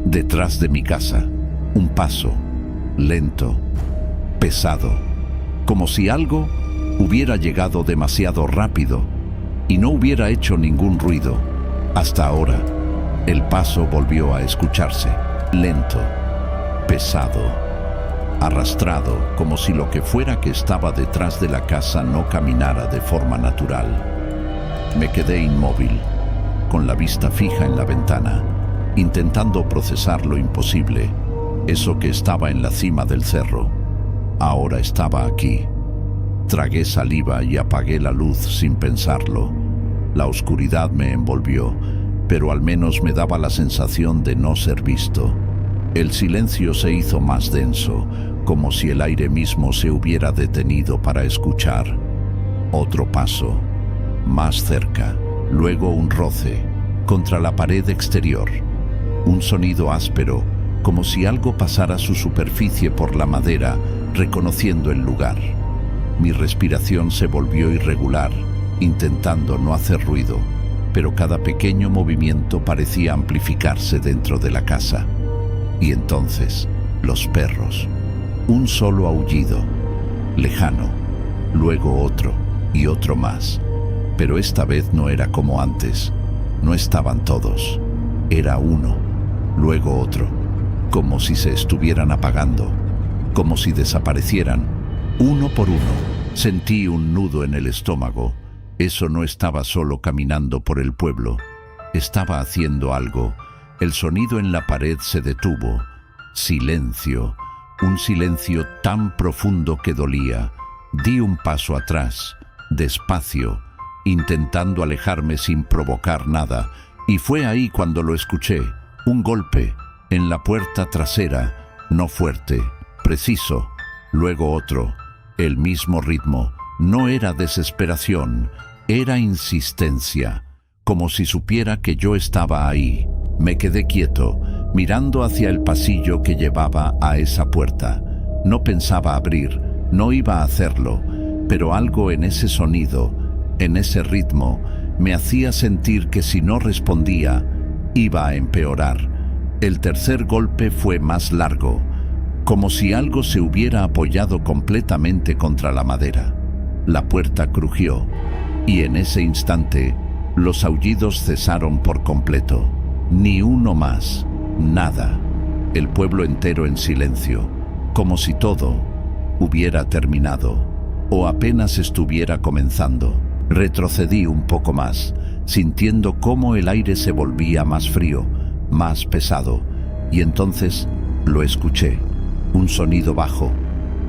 detrás de mi casa, un paso lento, pesado, como si algo hubiera llegado demasiado rápido y no hubiera hecho ningún ruido. Hasta ahora, el paso volvió a escucharse, lento, pesado, arrastrado, como si lo que fuera que estaba detrás de la casa no caminara de forma natural. Me quedé inmóvil, con la vista fija en la ventana, intentando procesar lo imposible. Eso que estaba en la cima del cerro, ahora estaba aquí. Tragué saliva y apagué la luz sin pensarlo. La oscuridad me envolvió, pero al menos me daba la sensación de no ser visto. El silencio se hizo más denso, como si el aire mismo se hubiera detenido para escuchar. Otro paso, más cerca, luego un roce contra la pared exterior. Un sonido áspero, como si algo pasara su superficie por la madera, reconociendo el lugar. Mi respiración se volvió irregular, intentando no hacer ruido, pero cada pequeño movimiento parecía amplificarse dentro de la casa. Y entonces, los perros. Un solo aullido, lejano, luego otro y otro más. Pero esta vez no era como antes. No estaban todos. Era uno, luego otro, como si se estuvieran apagando, como si desaparecieran, uno por uno. Sentí un nudo en el estómago. Eso no estaba solo caminando por el pueblo, estaba haciendo algo. El sonido en la pared se detuvo. Silencio, un silencio tan profundo que dolía. Di un paso atrás, despacio, intentando alejarme sin provocar nada, y fue ahí cuando lo escuché. Un golpe en la puerta trasera, no fuerte, preciso, luego otro, el mismo ritmo. No era desesperación, era insistencia, como si supiera que yo estaba ahí. Me quedé quieto, mirando hacia el pasillo que llevaba a esa puerta. No pensaba abrir, no iba a hacerlo, pero algo en ese sonido, en ese ritmo, me hacía sentir que si no respondía, iba a empeorar. El tercer golpe fue más largo, como si algo se hubiera apoyado completamente contra la madera. La puerta crujió, y en ese instante, los aullidos cesaron por completo. Ni uno más, nada. El pueblo entero en silencio, como si todo hubiera terminado, o apenas estuviera comenzando. Retrocedí un poco más, sintiendo cómo el aire se volvía más frío, más pesado, y entonces lo escuché. Un sonido bajo,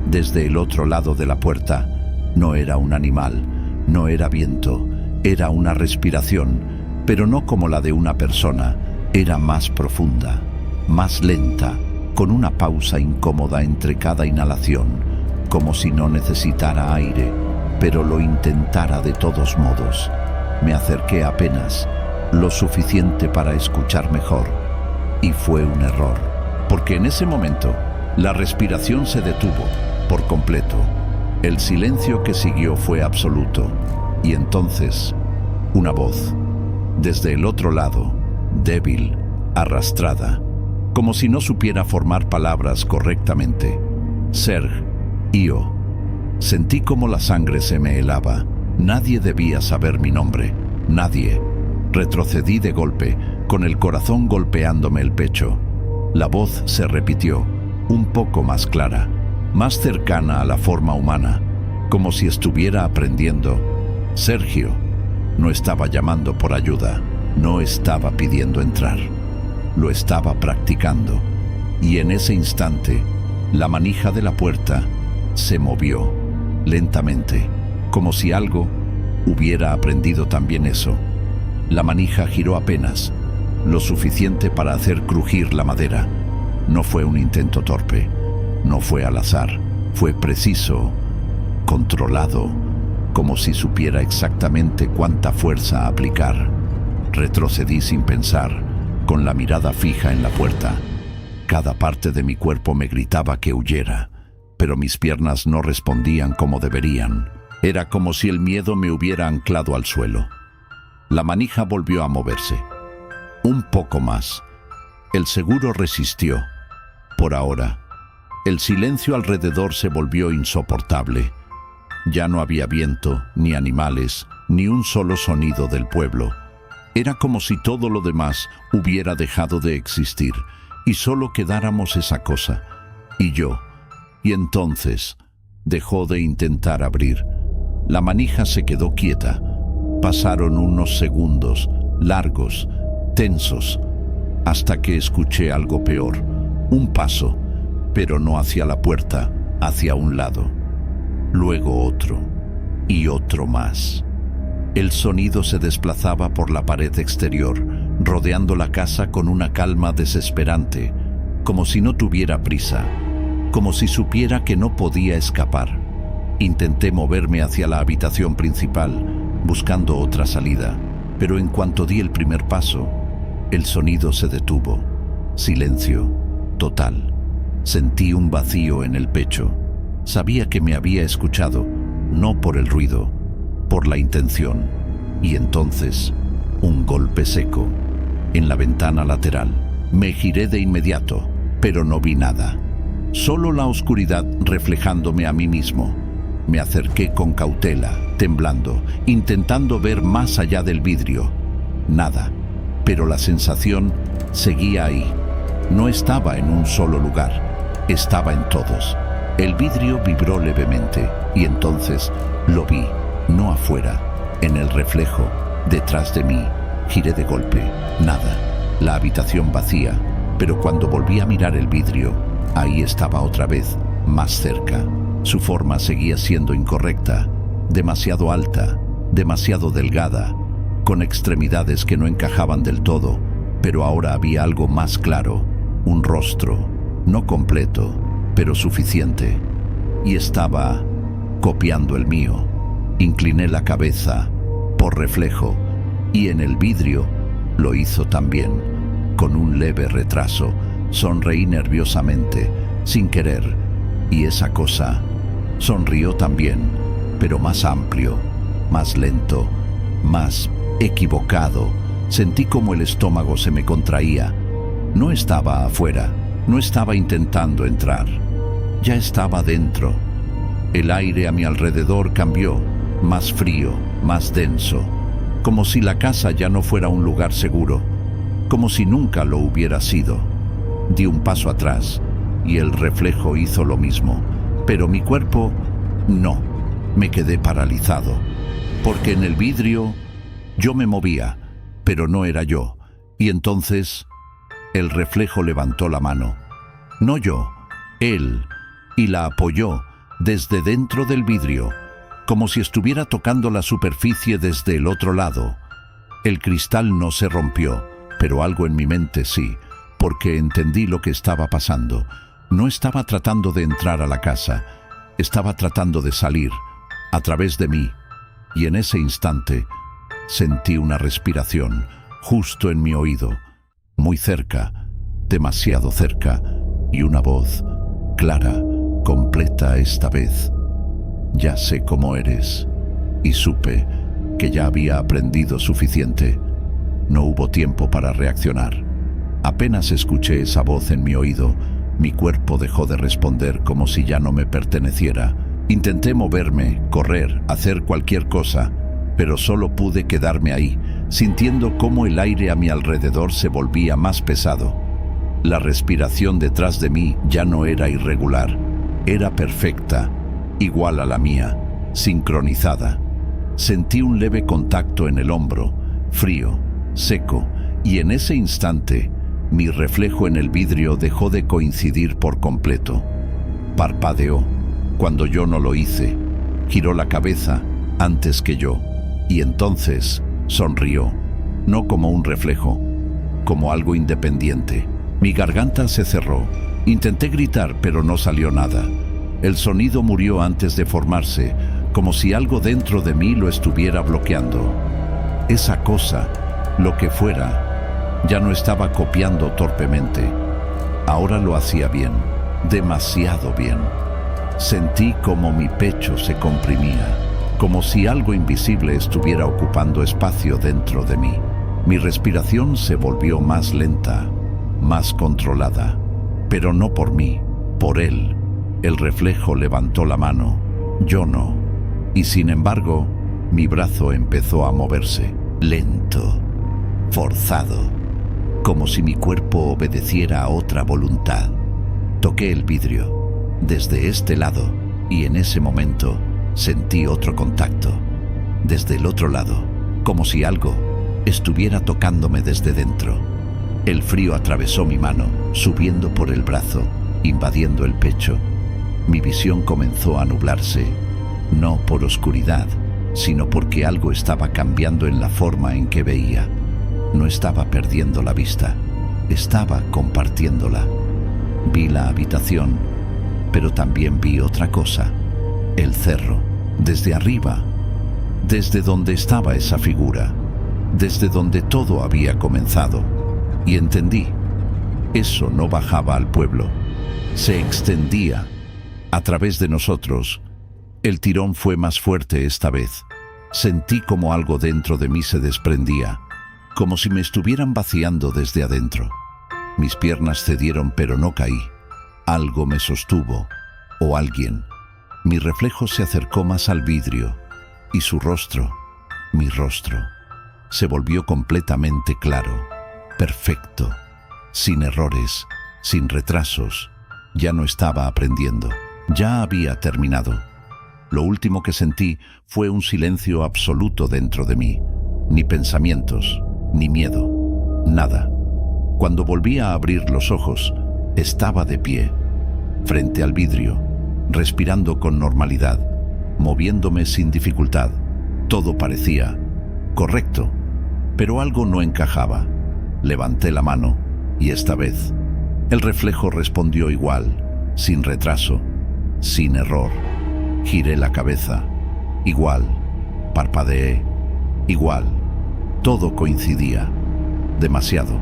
desde el otro lado de la puerta. No era un animal, no era viento, era una respiración, pero no como la de una persona. Era más profunda, más lenta, con una pausa incómoda entre cada inhalación, como si no necesitara aire, pero lo intentara de todos modos. Me acerqué apenas, lo suficiente para escuchar mejor, y fue un error, porque en ese momento la respiración se detuvo por completo. El silencio que siguió fue absoluto, y entonces una voz, desde el otro lado, débil, arrastrada, como si no supiera formar palabras correctamente. Serg, Io. Sentí como la sangre se me helaba. Nadie debía saber mi nombre. Nadie. Retrocedí de golpe, con el corazón golpeándome el pecho. La voz se repitió, un poco más clara, más cercana a la forma humana, como si estuviera aprendiendo. Sergio. No estaba llamando por ayuda, no estaba pidiendo entrar. Lo estaba practicando. Y en ese instante, la manija de la puerta se movió, lentamente, como si algo hubiera aprendido también eso. La manija giró apenas, lo suficiente para hacer crujir la madera. No fue un intento torpe, no fue al azar, fue preciso, controlado, como si supiera exactamente cuánta fuerza aplicar. Retrocedí sin pensar, con la mirada fija en la puerta. Cada parte de mi cuerpo me gritaba que huyera, pero mis piernas no respondían como deberían. Era como si el miedo me hubiera anclado al suelo. La manija volvió a moverse. Un poco más. El seguro resistió. Por ahora. El silencio alrededor se volvió insoportable. Ya no había viento, ni animales, ni un solo sonido del pueblo. Era como si todo lo demás hubiera dejado de existir y solo quedáramos esa cosa, y yo. Y entonces dejó de intentar abrir. La manija se quedó quieta. Pasaron unos segundos, largos, tensos, hasta que escuché algo peor. Un paso, pero no hacia la puerta, hacia un lado. Luego otro, y otro más. El sonido se desplazaba por la pared exterior, rodeando la casa con una calma desesperante, como si no tuviera prisa, como si supiera que no podía escapar. Intenté moverme hacia la habitación principal, buscando otra salida, pero en cuanto di el primer paso, el sonido se detuvo. Silencio, total. Sentí un vacío en el pecho. Sabía que me había escuchado, no por el ruido, por la intención. Y entonces, un golpe seco, en la ventana lateral. Me giré de inmediato, pero no vi nada. Solo la oscuridad reflejándome a mí mismo. Me acerqué con cautela, temblando, intentando ver más allá del vidrio. Nada, pero la sensación seguía ahí. No estaba en un solo lugar, estaba en todos. El vidrio vibró levemente y entonces lo vi, no afuera, en el reflejo, detrás de mí. Giré de golpe, nada, la habitación vacía, pero cuando volví a mirar el vidrio, ahí estaba otra vez, más cerca. Su forma seguía siendo incorrecta, demasiado alta, demasiado delgada, con extremidades que no encajaban del todo, pero ahora había algo más claro, un rostro, no completo, pero suficiente, y estaba copiando el mío. Incliné la cabeza, por reflejo, y en el vidrio lo hizo también. Con un leve retraso, sonreí nerviosamente, sin querer, y esa cosa sonrió también, pero más amplio, más lento, más equivocado. Sentí como el estómago se me contraía. No estaba afuera, no estaba intentando entrar, ya estaba dentro. El aire a mi alrededor cambió, más frío, más denso, como si la casa ya no fuera un lugar seguro, como si nunca lo hubiera sido. Di un paso atrás y el reflejo hizo lo mismo, pero mi cuerpo no. Me quedé paralizado, porque en el vidrio yo me movía, pero no era yo. Y entonces el reflejo levantó la mano. No yo, él, y la apoyó desde dentro del vidrio, como si estuviera tocando la superficie desde el otro lado. El cristal no se rompió, pero algo en mi mente sí, porque entendí lo que estaba pasando. No estaba tratando de entrar a la casa, estaba tratando de salir, a través de mí, y en ese instante sentí una respiración justo en mi oído, muy cerca, demasiado cerca, y una voz clara, completa esta vez. Ya sé cómo eres, y supe que ya había aprendido suficiente. No hubo tiempo para reaccionar. Apenas escuché esa voz en mi oído, mi cuerpo dejó de responder como si ya no me perteneciera. Intenté moverme, correr, hacer cualquier cosa, pero solo pude quedarme ahí, sintiendo cómo el aire a mi alrededor se volvía más pesado. La respiración detrás de mí ya no era irregular, era perfecta, igual a la mía, sincronizada. Sentí un leve contacto en el hombro, frío, seco, y en ese instante, mi reflejo en el vidrio dejó de coincidir por completo. Parpadeó, cuando yo no lo hice. Giró la cabeza antes que yo, y entonces sonrió, no como un reflejo, como algo independiente. Mi garganta se cerró. Intenté gritar, pero no salió nada. El sonido murió antes de formarse, como si algo dentro de mí lo estuviera bloqueando. Esa cosa, lo que fuera, ya no estaba copiando torpemente. Ahora lo hacía bien, demasiado bien. Sentí como mi pecho se comprimía, como si algo invisible estuviera ocupando espacio dentro de mí. Mi respiración se volvió más lenta, más controlada, pero no por mí, por él. El reflejo levantó la mano, yo no. Y sin embargo, mi brazo empezó a moverse, lento, forzado, como si mi cuerpo obedeciera a otra voluntad. Toqué el vidrio, desde este lado, y en ese momento sentí otro contacto, desde el otro lado, como si algo estuviera tocándome desde dentro. El frío atravesó mi mano, subiendo por el brazo, invadiendo el pecho. Mi visión comenzó a nublarse, no por oscuridad, sino porque algo estaba cambiando en la forma en que veía. No estaba perdiendo la vista, estaba compartiéndola. Vi la habitación, pero también vi otra cosa, el cerro, desde arriba, desde donde estaba esa figura, desde donde todo había comenzado. Y entendí, eso no bajaba al pueblo, se extendía a través de nosotros. El tirón fue más fuerte esta vez. Sentí como algo dentro de mí se desprendía, como si me estuvieran vaciando desde adentro. Mis piernas cedieron, pero no caí. Algo me sostuvo, o alguien. Mi reflejo se acercó más al vidrio, y su rostro, mi rostro, se volvió completamente claro, perfecto, sin errores, sin retrasos. Ya no estaba aprendiendo, ya había terminado. Lo último que sentí fue un silencio absoluto dentro de mí. Ni pensamientos, ni miedo, nada. Cuando volví a abrir los ojos, estaba de pie, frente al vidrio, respirando con normalidad, moviéndome sin dificultad. Todo parecía correcto, pero algo no encajaba. Levanté la mano, y esta vez, el reflejo respondió igual, sin retraso, sin error. Giré la cabeza, igual, parpadeé, igual. Todo coincidía, demasiado.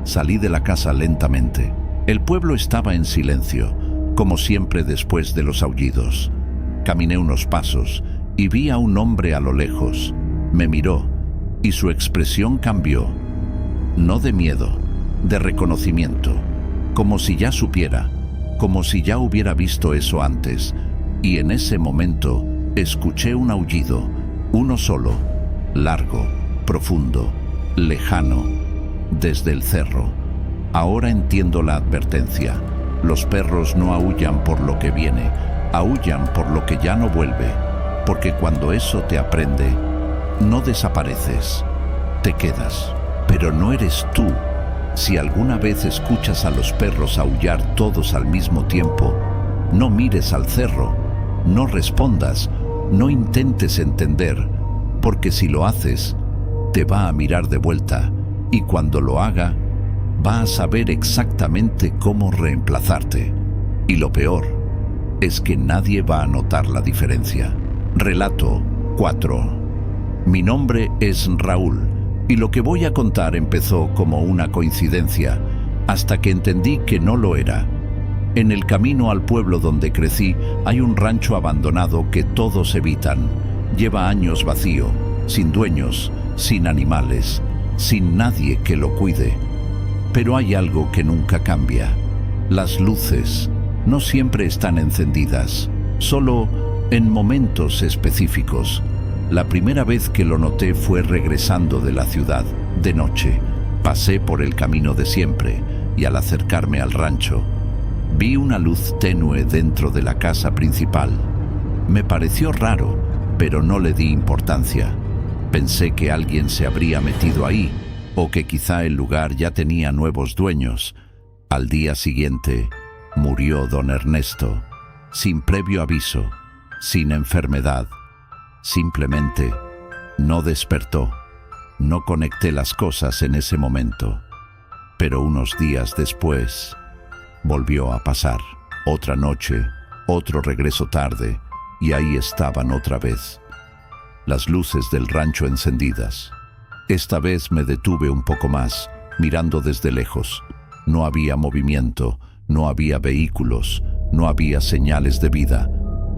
Salí de la casa lentamente. El pueblo estaba en silencio, como siempre después de los aullidos. Caminé unos pasos y vi a un hombre a lo lejos. Me miró y su expresión cambió. No de miedo, de reconocimiento, como si ya supiera, como si ya hubiera visto eso antes. Y en ese momento escuché un aullido, uno solo, largo, profundo, lejano, desde el cerro. Ahora entiendo la advertencia. Los perros no aúllan por lo que viene, aúllan por lo que ya no vuelve, porque cuando eso te aprende, no desapareces, te quedas. Pero no eres tú. Si alguna vez escuchas a los perros aullar todos al mismo tiempo, no mires al cerro, no respondas, no intentes entender, porque si lo haces, te va a mirar de vuelta, y cuando lo haga, va a saber exactamente cómo reemplazarte. Y lo peor es que nadie va a notar la diferencia. Relato 4. Mi nombre es Raúl, y lo que voy a contar empezó como una coincidencia, hasta que entendí que no lo era. En el camino al pueblo donde crecí hay un rancho abandonado que todos evitan. Lleva años vacío, sin dueños, sin animales, sin nadie que lo cuide. Pero hay algo que nunca cambia. Las luces no siempre están encendidas, solo en momentos específicos. La primera vez que lo noté fue regresando de la ciudad, de noche. Pasé por el camino de siempre y al acercarme al rancho, vi una luz tenue dentro de la casa principal. Me pareció raro, pero no le di importancia. Pensé que alguien se habría metido ahí, o que quizá el lugar ya tenía nuevos dueños. Al día siguiente, murió don Ernesto, sin previo aviso, sin enfermedad. Simplemente no despertó. No conecté las cosas en ese momento. Pero unos días después, volvió a pasar. Otra noche, otro regreso tarde, y ahí estaban otra vez. Las luces del rancho encendidas. Esta vez me detuve un poco más, mirando desde lejos. No había movimiento, no había vehículos, no había señales de vida.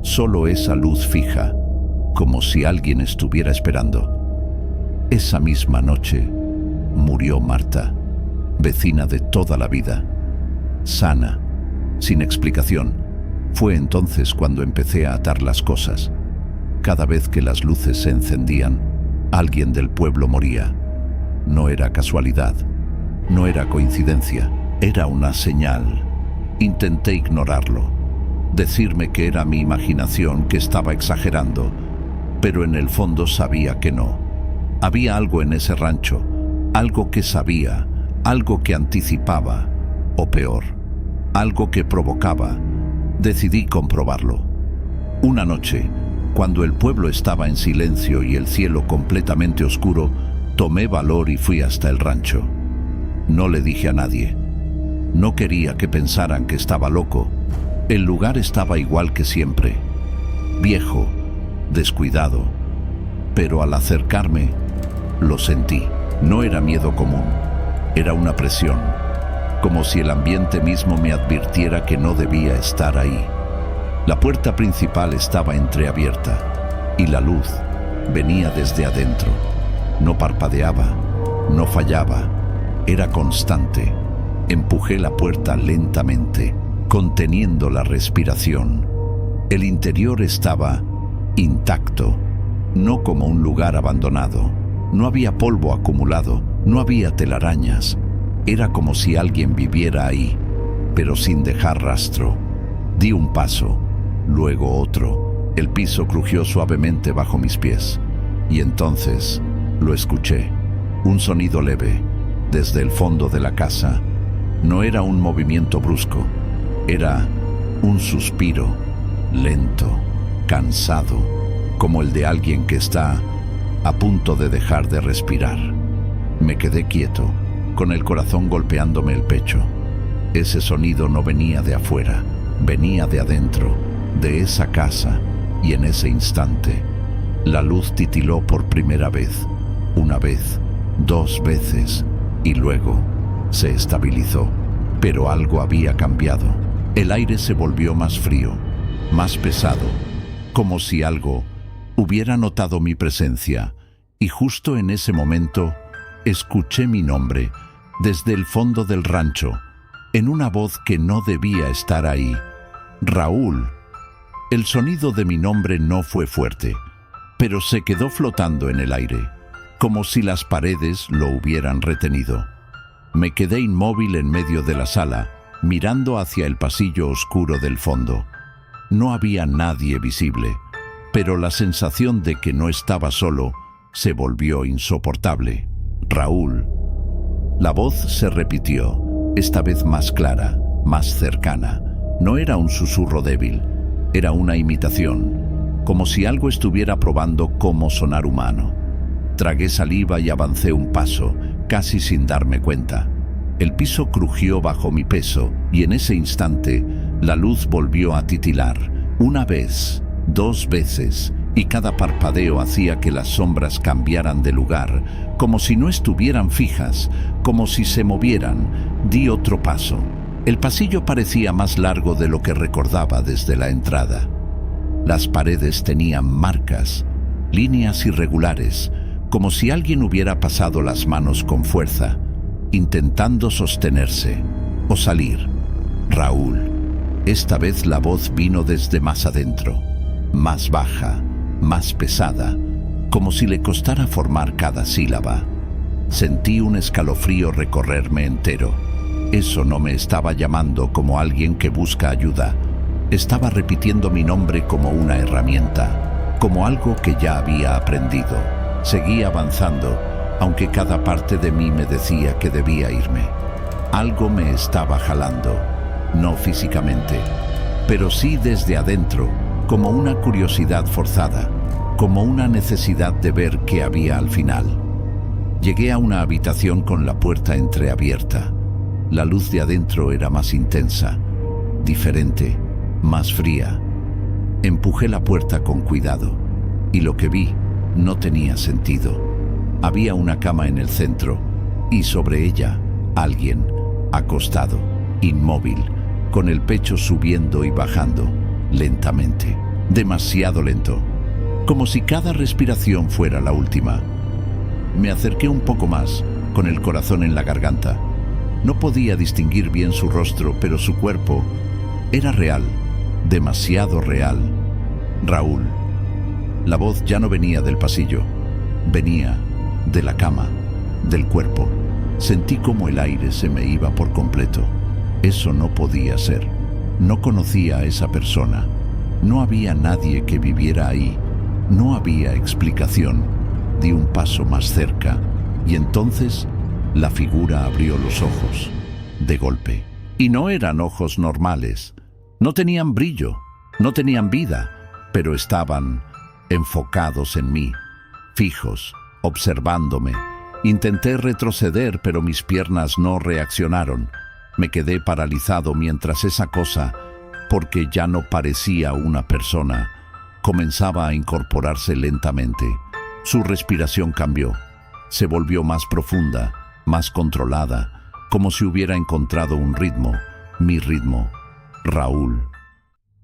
Solo esa luz fija, como si alguien estuviera esperando. Esa misma noche murió Marta, vecina de toda la vida, sana, sin explicación. Fue entonces cuando empecé a atar las cosas. Cada vez que las luces se encendían, alguien del pueblo moría. No era casualidad, no era coincidencia, era una señal. Intenté ignorarlo, decirme que era mi imaginación, que estaba exagerando, pero en el fondo sabía que no. Había algo en ese rancho, algo que sabía, algo que anticipaba, o peor, algo que provocaba. Decidí comprobarlo. Una noche, cuando el pueblo estaba en silencio y el cielo completamente oscuro, tomé valor y fui hasta el rancho. No le dije a nadie. No quería que pensaran que estaba loco. El lugar estaba igual que siempre, viejo, descuidado, pero al acercarme, lo sentí. No era miedo común, era una presión, como si el ambiente mismo me advirtiera que no debía estar ahí. La puerta principal estaba entreabierta y la luz venía desde adentro. No parpadeaba, no fallaba, era constante. Empujé la puerta lentamente, conteniendo la respiración. El interior estaba intacto, no como un lugar abandonado. No había polvo acumulado, no había telarañas. Era como si alguien viviera ahí, pero sin dejar rastro. Di un paso, luego otro. El piso crujió suavemente bajo mis pies. Y entonces lo escuché. Un sonido leve, desde el fondo de la casa. No era un movimiento brusco, era un suspiro, lento, cansado, como el de alguien que está a punto de dejar de respirar. Me quedé quieto, con el corazón golpeándome el pecho. Ese sonido no venía de afuera, venía de adentro, de esa casa, y en ese instante, la luz titiló por primera vez, una vez, dos veces, y luego se estabilizó. Pero algo había cambiado. El aire se volvió más frío, más pesado, como si algo hubiera notado mi presencia, y justo en ese momento escuché mi nombre desde el fondo del rancho, en una voz que no debía estar ahí. Raúl. El sonido de mi nombre no fue fuerte, pero se quedó flotando en el aire, como si las paredes lo hubieran retenido. Me quedé inmóvil en medio de la sala, mirando hacia el pasillo oscuro del fondo. No había nadie visible, pero la sensación de que no estaba solo se volvió insoportable. Raúl. La voz se repitió, esta vez más clara, más cercana. No era un susurro débil, era una imitación, como si algo estuviera probando cómo sonar humano. Tragué saliva y avancé un paso, casi sin darme cuenta. El piso crujió bajo mi peso y en ese instante la luz volvió a titilar, una vez, dos veces, y cada parpadeo hacía que las sombras cambiaran de lugar, como si no estuvieran fijas, como si se movieran. Di otro paso. El pasillo parecía más largo de lo que recordaba desde la entrada. Las paredes tenían marcas, líneas irregulares, como si alguien hubiera pasado las manos con fuerza, intentando sostenerse o salir. Raúl. Esta vez la voz vino desde más adentro, más baja, más pesada, como si le costara formar cada sílaba. Sentí un escalofrío recorrerme entero. Eso no me estaba llamando como alguien que busca ayuda. Estaba repitiendo mi nombre como una herramienta, como algo que ya había aprendido. Seguí avanzando, aunque cada parte de mí me decía que debía irme. Algo me estaba jalando, no físicamente, pero sí desde adentro, como una curiosidad forzada, como una necesidad de ver qué había al final. Llegué a una habitación con la puerta entreabierta. La luz de adentro era más intensa, diferente, más fría. Empujé la puerta con cuidado, y lo que vi no tenía sentido. Había una cama en el centro, y sobre ella, alguien, acostado, inmóvil, con el pecho subiendo y bajando, lentamente, demasiado lento, como si cada respiración fuera la última. Me acerqué un poco más, con el corazón en la garganta. No podía distinguir bien su rostro, pero su cuerpo era real, demasiado real. Raúl. La voz ya no venía del pasillo, venía de la cama, del cuerpo. Sentí como el aire se me iba por completo. Eso no podía ser. No conocía a esa persona. No había nadie que viviera ahí. No había explicación. Di un paso más cerca y entonces la figura abrió los ojos, de golpe. Y no eran ojos normales. No tenían brillo, no tenían vida, pero estaban enfocados en mí, fijos, observándome. Intenté retroceder, pero mis piernas no reaccionaron. Me quedé paralizado mientras esa cosa, porque ya no parecía una persona, comenzaba a incorporarse lentamente. Su respiración cambió, se volvió más profunda, más controlada, como si hubiera encontrado un ritmo, mi ritmo. Raúl.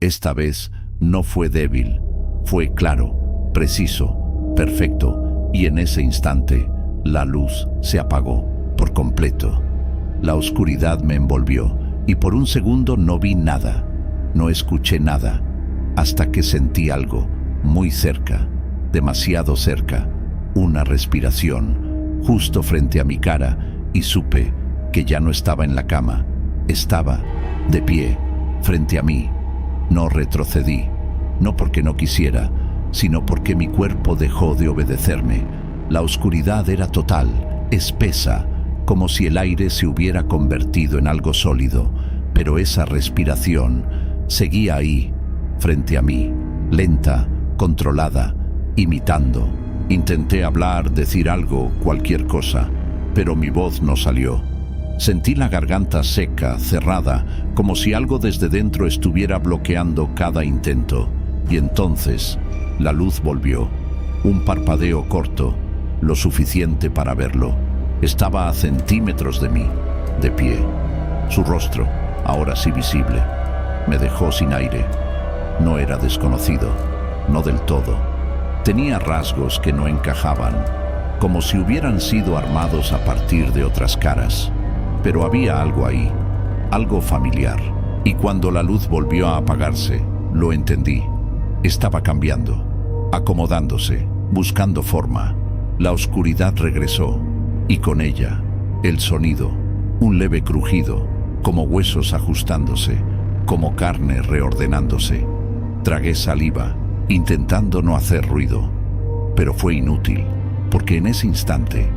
Esta vez no fue débil, fue claro, preciso, perfecto, y en ese instante la luz se apagó por completo. La oscuridad me envolvió y por un segundo no vi nada, no escuché nada, hasta que sentí algo muy cerca, demasiado cerca, una respiración justo frente a mi cara y supe que ya no estaba en la cama, estaba de pie frente a mí. No retrocedí, no porque no quisiera, sino porque mi cuerpo dejó de obedecerme. La oscuridad era total, espesa, como si el aire se hubiera convertido en algo sólido, pero esa respiración seguía ahí, frente a mí, lenta, controlada, imitando. Intenté hablar, decir algo, cualquier cosa, pero mi voz no salió. Sentí la garganta seca, cerrada, como si algo desde dentro estuviera bloqueando cada intento. Y entonces, la luz volvió. Un parpadeo corto, lo suficiente para verlo. Estaba a centímetros de mí, de pie. Su rostro, ahora sí visible, me dejó sin aire. No era desconocido, no del todo. Tenía rasgos que no encajaban, como si hubieran sido armados a partir de otras caras. Pero había algo ahí, algo familiar. Y cuando la luz volvió a apagarse, lo entendí. Estaba cambiando, acomodándose, buscando forma. La oscuridad regresó, y con ella, el sonido, un leve crujido, como huesos ajustándose, como carne reordenándose. Tragué saliva, intentando no hacer ruido, pero fue inútil, porque en ese instante,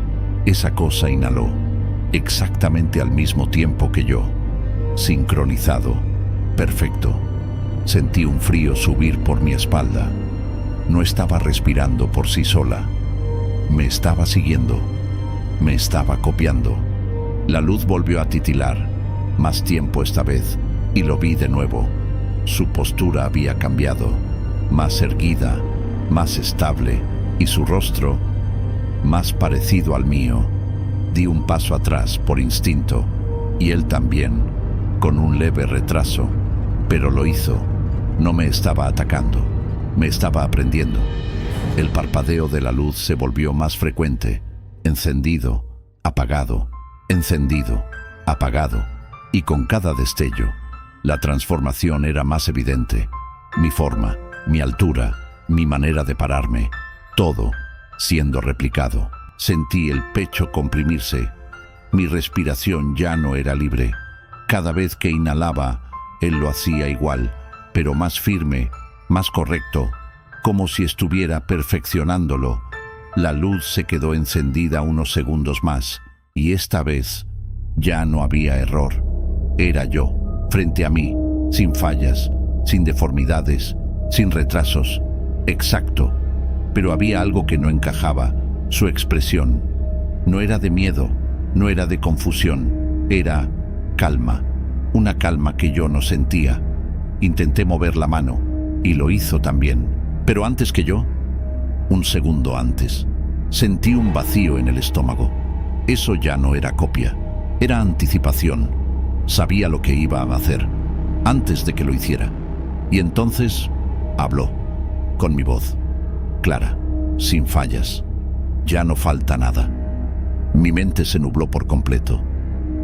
esa cosa inhaló, exactamente al mismo tiempo que yo, sincronizado, perfecto. Sentí un frío subir por mi espalda. No estaba respirando por sí sola. Me estaba siguiendo. Me estaba copiando. La luz volvió a titilar, más tiempo esta vez, y lo vi de nuevo. Su postura había cambiado, más erguida, más estable, y su rostro, más parecido al mío. Di un paso atrás por instinto, y él también, con un leve retraso, pero lo hizo. No me estaba atacando, me estaba aprendiendo. El parpadeo de la luz se volvió más frecuente, encendido, apagado, encendido, apagado, y con cada destello, la transformación era más evidente. Mi forma, mi altura, mi manera de pararme, todo siendo replicado. Sentí el pecho comprimirse. Mi respiración ya no era libre. Cada vez que inhalaba, él lo hacía igual, pero más firme, más correcto, como si estuviera perfeccionándolo. La luz se quedó encendida unos segundos más, y esta vez ya no había error. Era yo, frente a mí, sin fallas, sin deformidades, sin retrasos. Exacto. Pero había algo que no encajaba, su expresión. No era de miedo, no era de confusión, era calma, una calma que yo no sentía. Intenté mover la mano, y lo hizo también. Pero antes que yo, un segundo antes, sentí un vacío en el estómago. Eso ya no era copia, era anticipación. Sabía lo que iba a hacer, antes de que lo hiciera. Y entonces habló, con mi voz, clara, sin fallas. Ya no falta nada. Mi mente se nubló por completo.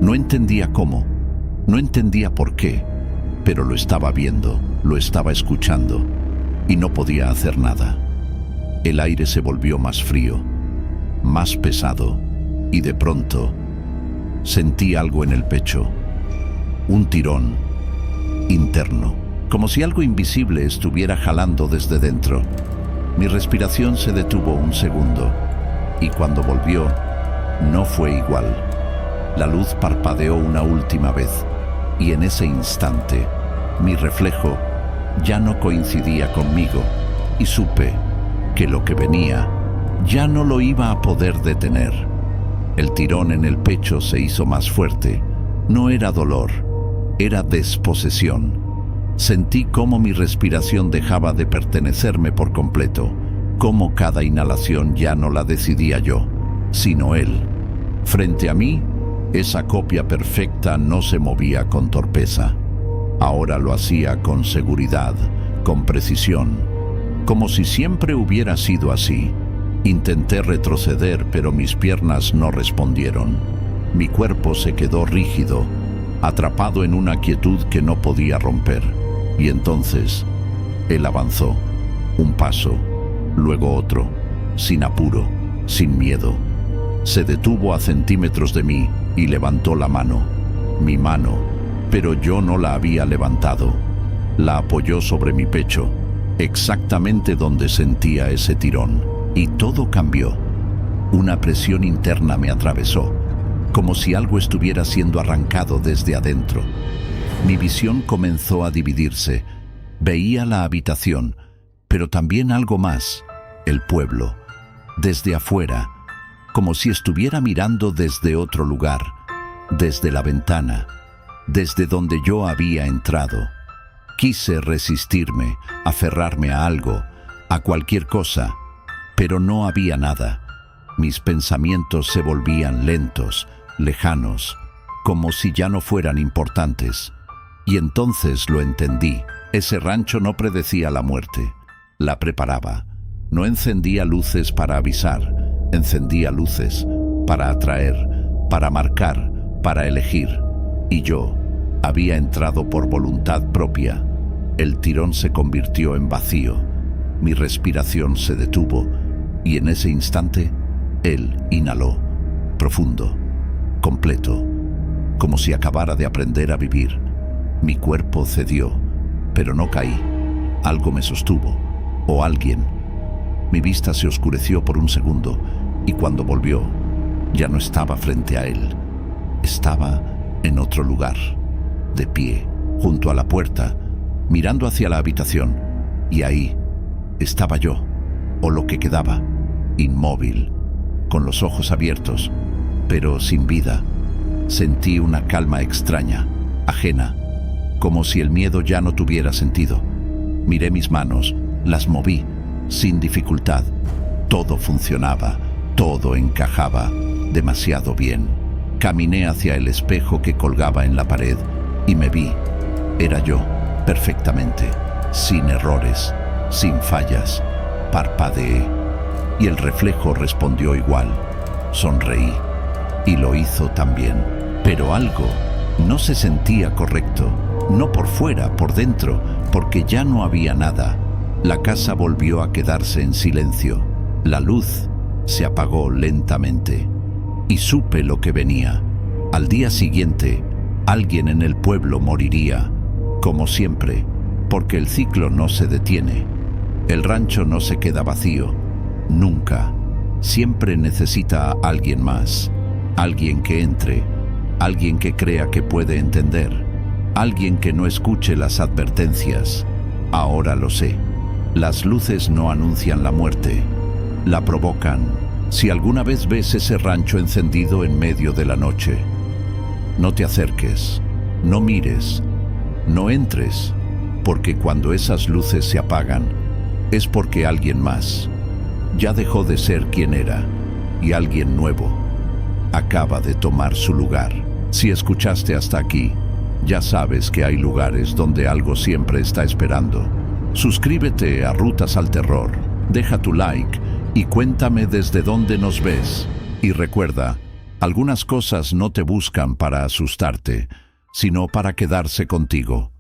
No entendía cómo, no entendía por qué, pero lo estaba viendo, lo estaba escuchando, y no podía hacer nada. El aire se volvió más frío, más pesado, y de pronto sentí algo en el pecho, un tirón interno, como si algo invisible estuviera jalando desde dentro. Mi respiración se detuvo un segundo, y cuando volvió, no fue igual. La luz parpadeó una última vez, y en ese instante, mi reflejo ya no coincidía conmigo, y supe que lo que venía ya no lo iba a poder detener. El tirón en el pecho se hizo más fuerte. No era dolor, era desposesión. Sentí cómo mi respiración dejaba de pertenecerme por completo, cómo cada inhalación ya no la decidía yo, sino él. Frente a mí, esa copia perfecta no se movía con torpeza. Ahora lo hacía con seguridad, con precisión, como si siempre hubiera sido así. Intenté retroceder, pero mis piernas no respondieron. Mi cuerpo se quedó rígido, atrapado en una quietud que no podía romper. Y entonces, él avanzó, un paso, luego otro, sin apuro, sin miedo. Se detuvo a centímetros de mí y levantó la mano, mi mano, pero yo no la había levantado. La apoyó sobre mi pecho, exactamente donde sentía ese tirón, y todo cambió. Una presión interna me atravesó, como si algo estuviera siendo arrancado desde adentro. Mi visión comenzó a dividirse. Veía la habitación, pero también algo más, el pueblo, desde afuera, como si estuviera mirando desde otro lugar, desde la ventana, desde donde yo había entrado. Quise resistirme, aferrarme a algo, a cualquier cosa, pero no había nada. Mis pensamientos se volvían lentos, lejanos, como si ya no fueran importantes. Y entonces lo entendí. Ese rancho no predecía la muerte, la preparaba. No encendía luces para avisar, encendía luces para atraer, para marcar, para elegir. Y yo había entrado por voluntad propia. El tirón se convirtió en vacío. Mi respiración se detuvo y en ese instante él inhaló, profundo, completo, como si acabara de aprender a vivir. Mi cuerpo cedió, pero no caí. Algo me sostuvo, o alguien. Mi vista se oscureció por un segundo, y cuando volvió, ya no estaba frente a él. Estaba en otro lugar, de pie, junto a la puerta, mirando hacia la habitación, y ahí estaba yo, o lo que quedaba, inmóvil, con los ojos abiertos, pero sin vida. Sentí una calma extraña, ajena, como si el miedo ya no tuviera sentido. Miré mis manos, las moví, sin dificultad. Todo funcionaba, todo encajaba, demasiado bien. Caminé hacia el espejo que colgaba en la pared y me vi. Era yo, perfectamente, sin errores, sin fallas. Parpadeé y el reflejo respondió igual. Sonreí y lo hizo también. Pero algo no se sentía correcto, no por fuera, por dentro, porque ya no había nada. La casa volvió a quedarse en silencio. La luz se apagó lentamente y supe lo que venía. Al día siguiente, alguien en el pueblo moriría, como siempre, porque el ciclo no se detiene. El rancho no se queda vacío, nunca. Siempre necesita a alguien más, alguien que entre, alguien que crea que puede entender, alguien que no escuche las advertencias. Ahora lo sé. Las luces no anuncian la muerte, la provocan. Si alguna vez ves ese rancho encendido en medio de la noche, no te acerques, no mires, no entres, porque cuando esas luces se apagan, es porque alguien más ya dejó de ser quien era y alguien nuevo acaba de tomar su lugar. Si escuchaste hasta aquí, ya sabes que hay lugares donde algo siempre está esperando. Suscríbete a Rutas al Terror, deja tu like y cuéntame desde dónde nos ves. Y recuerda, algunas cosas no te buscan para asustarte, sino para quedarse contigo.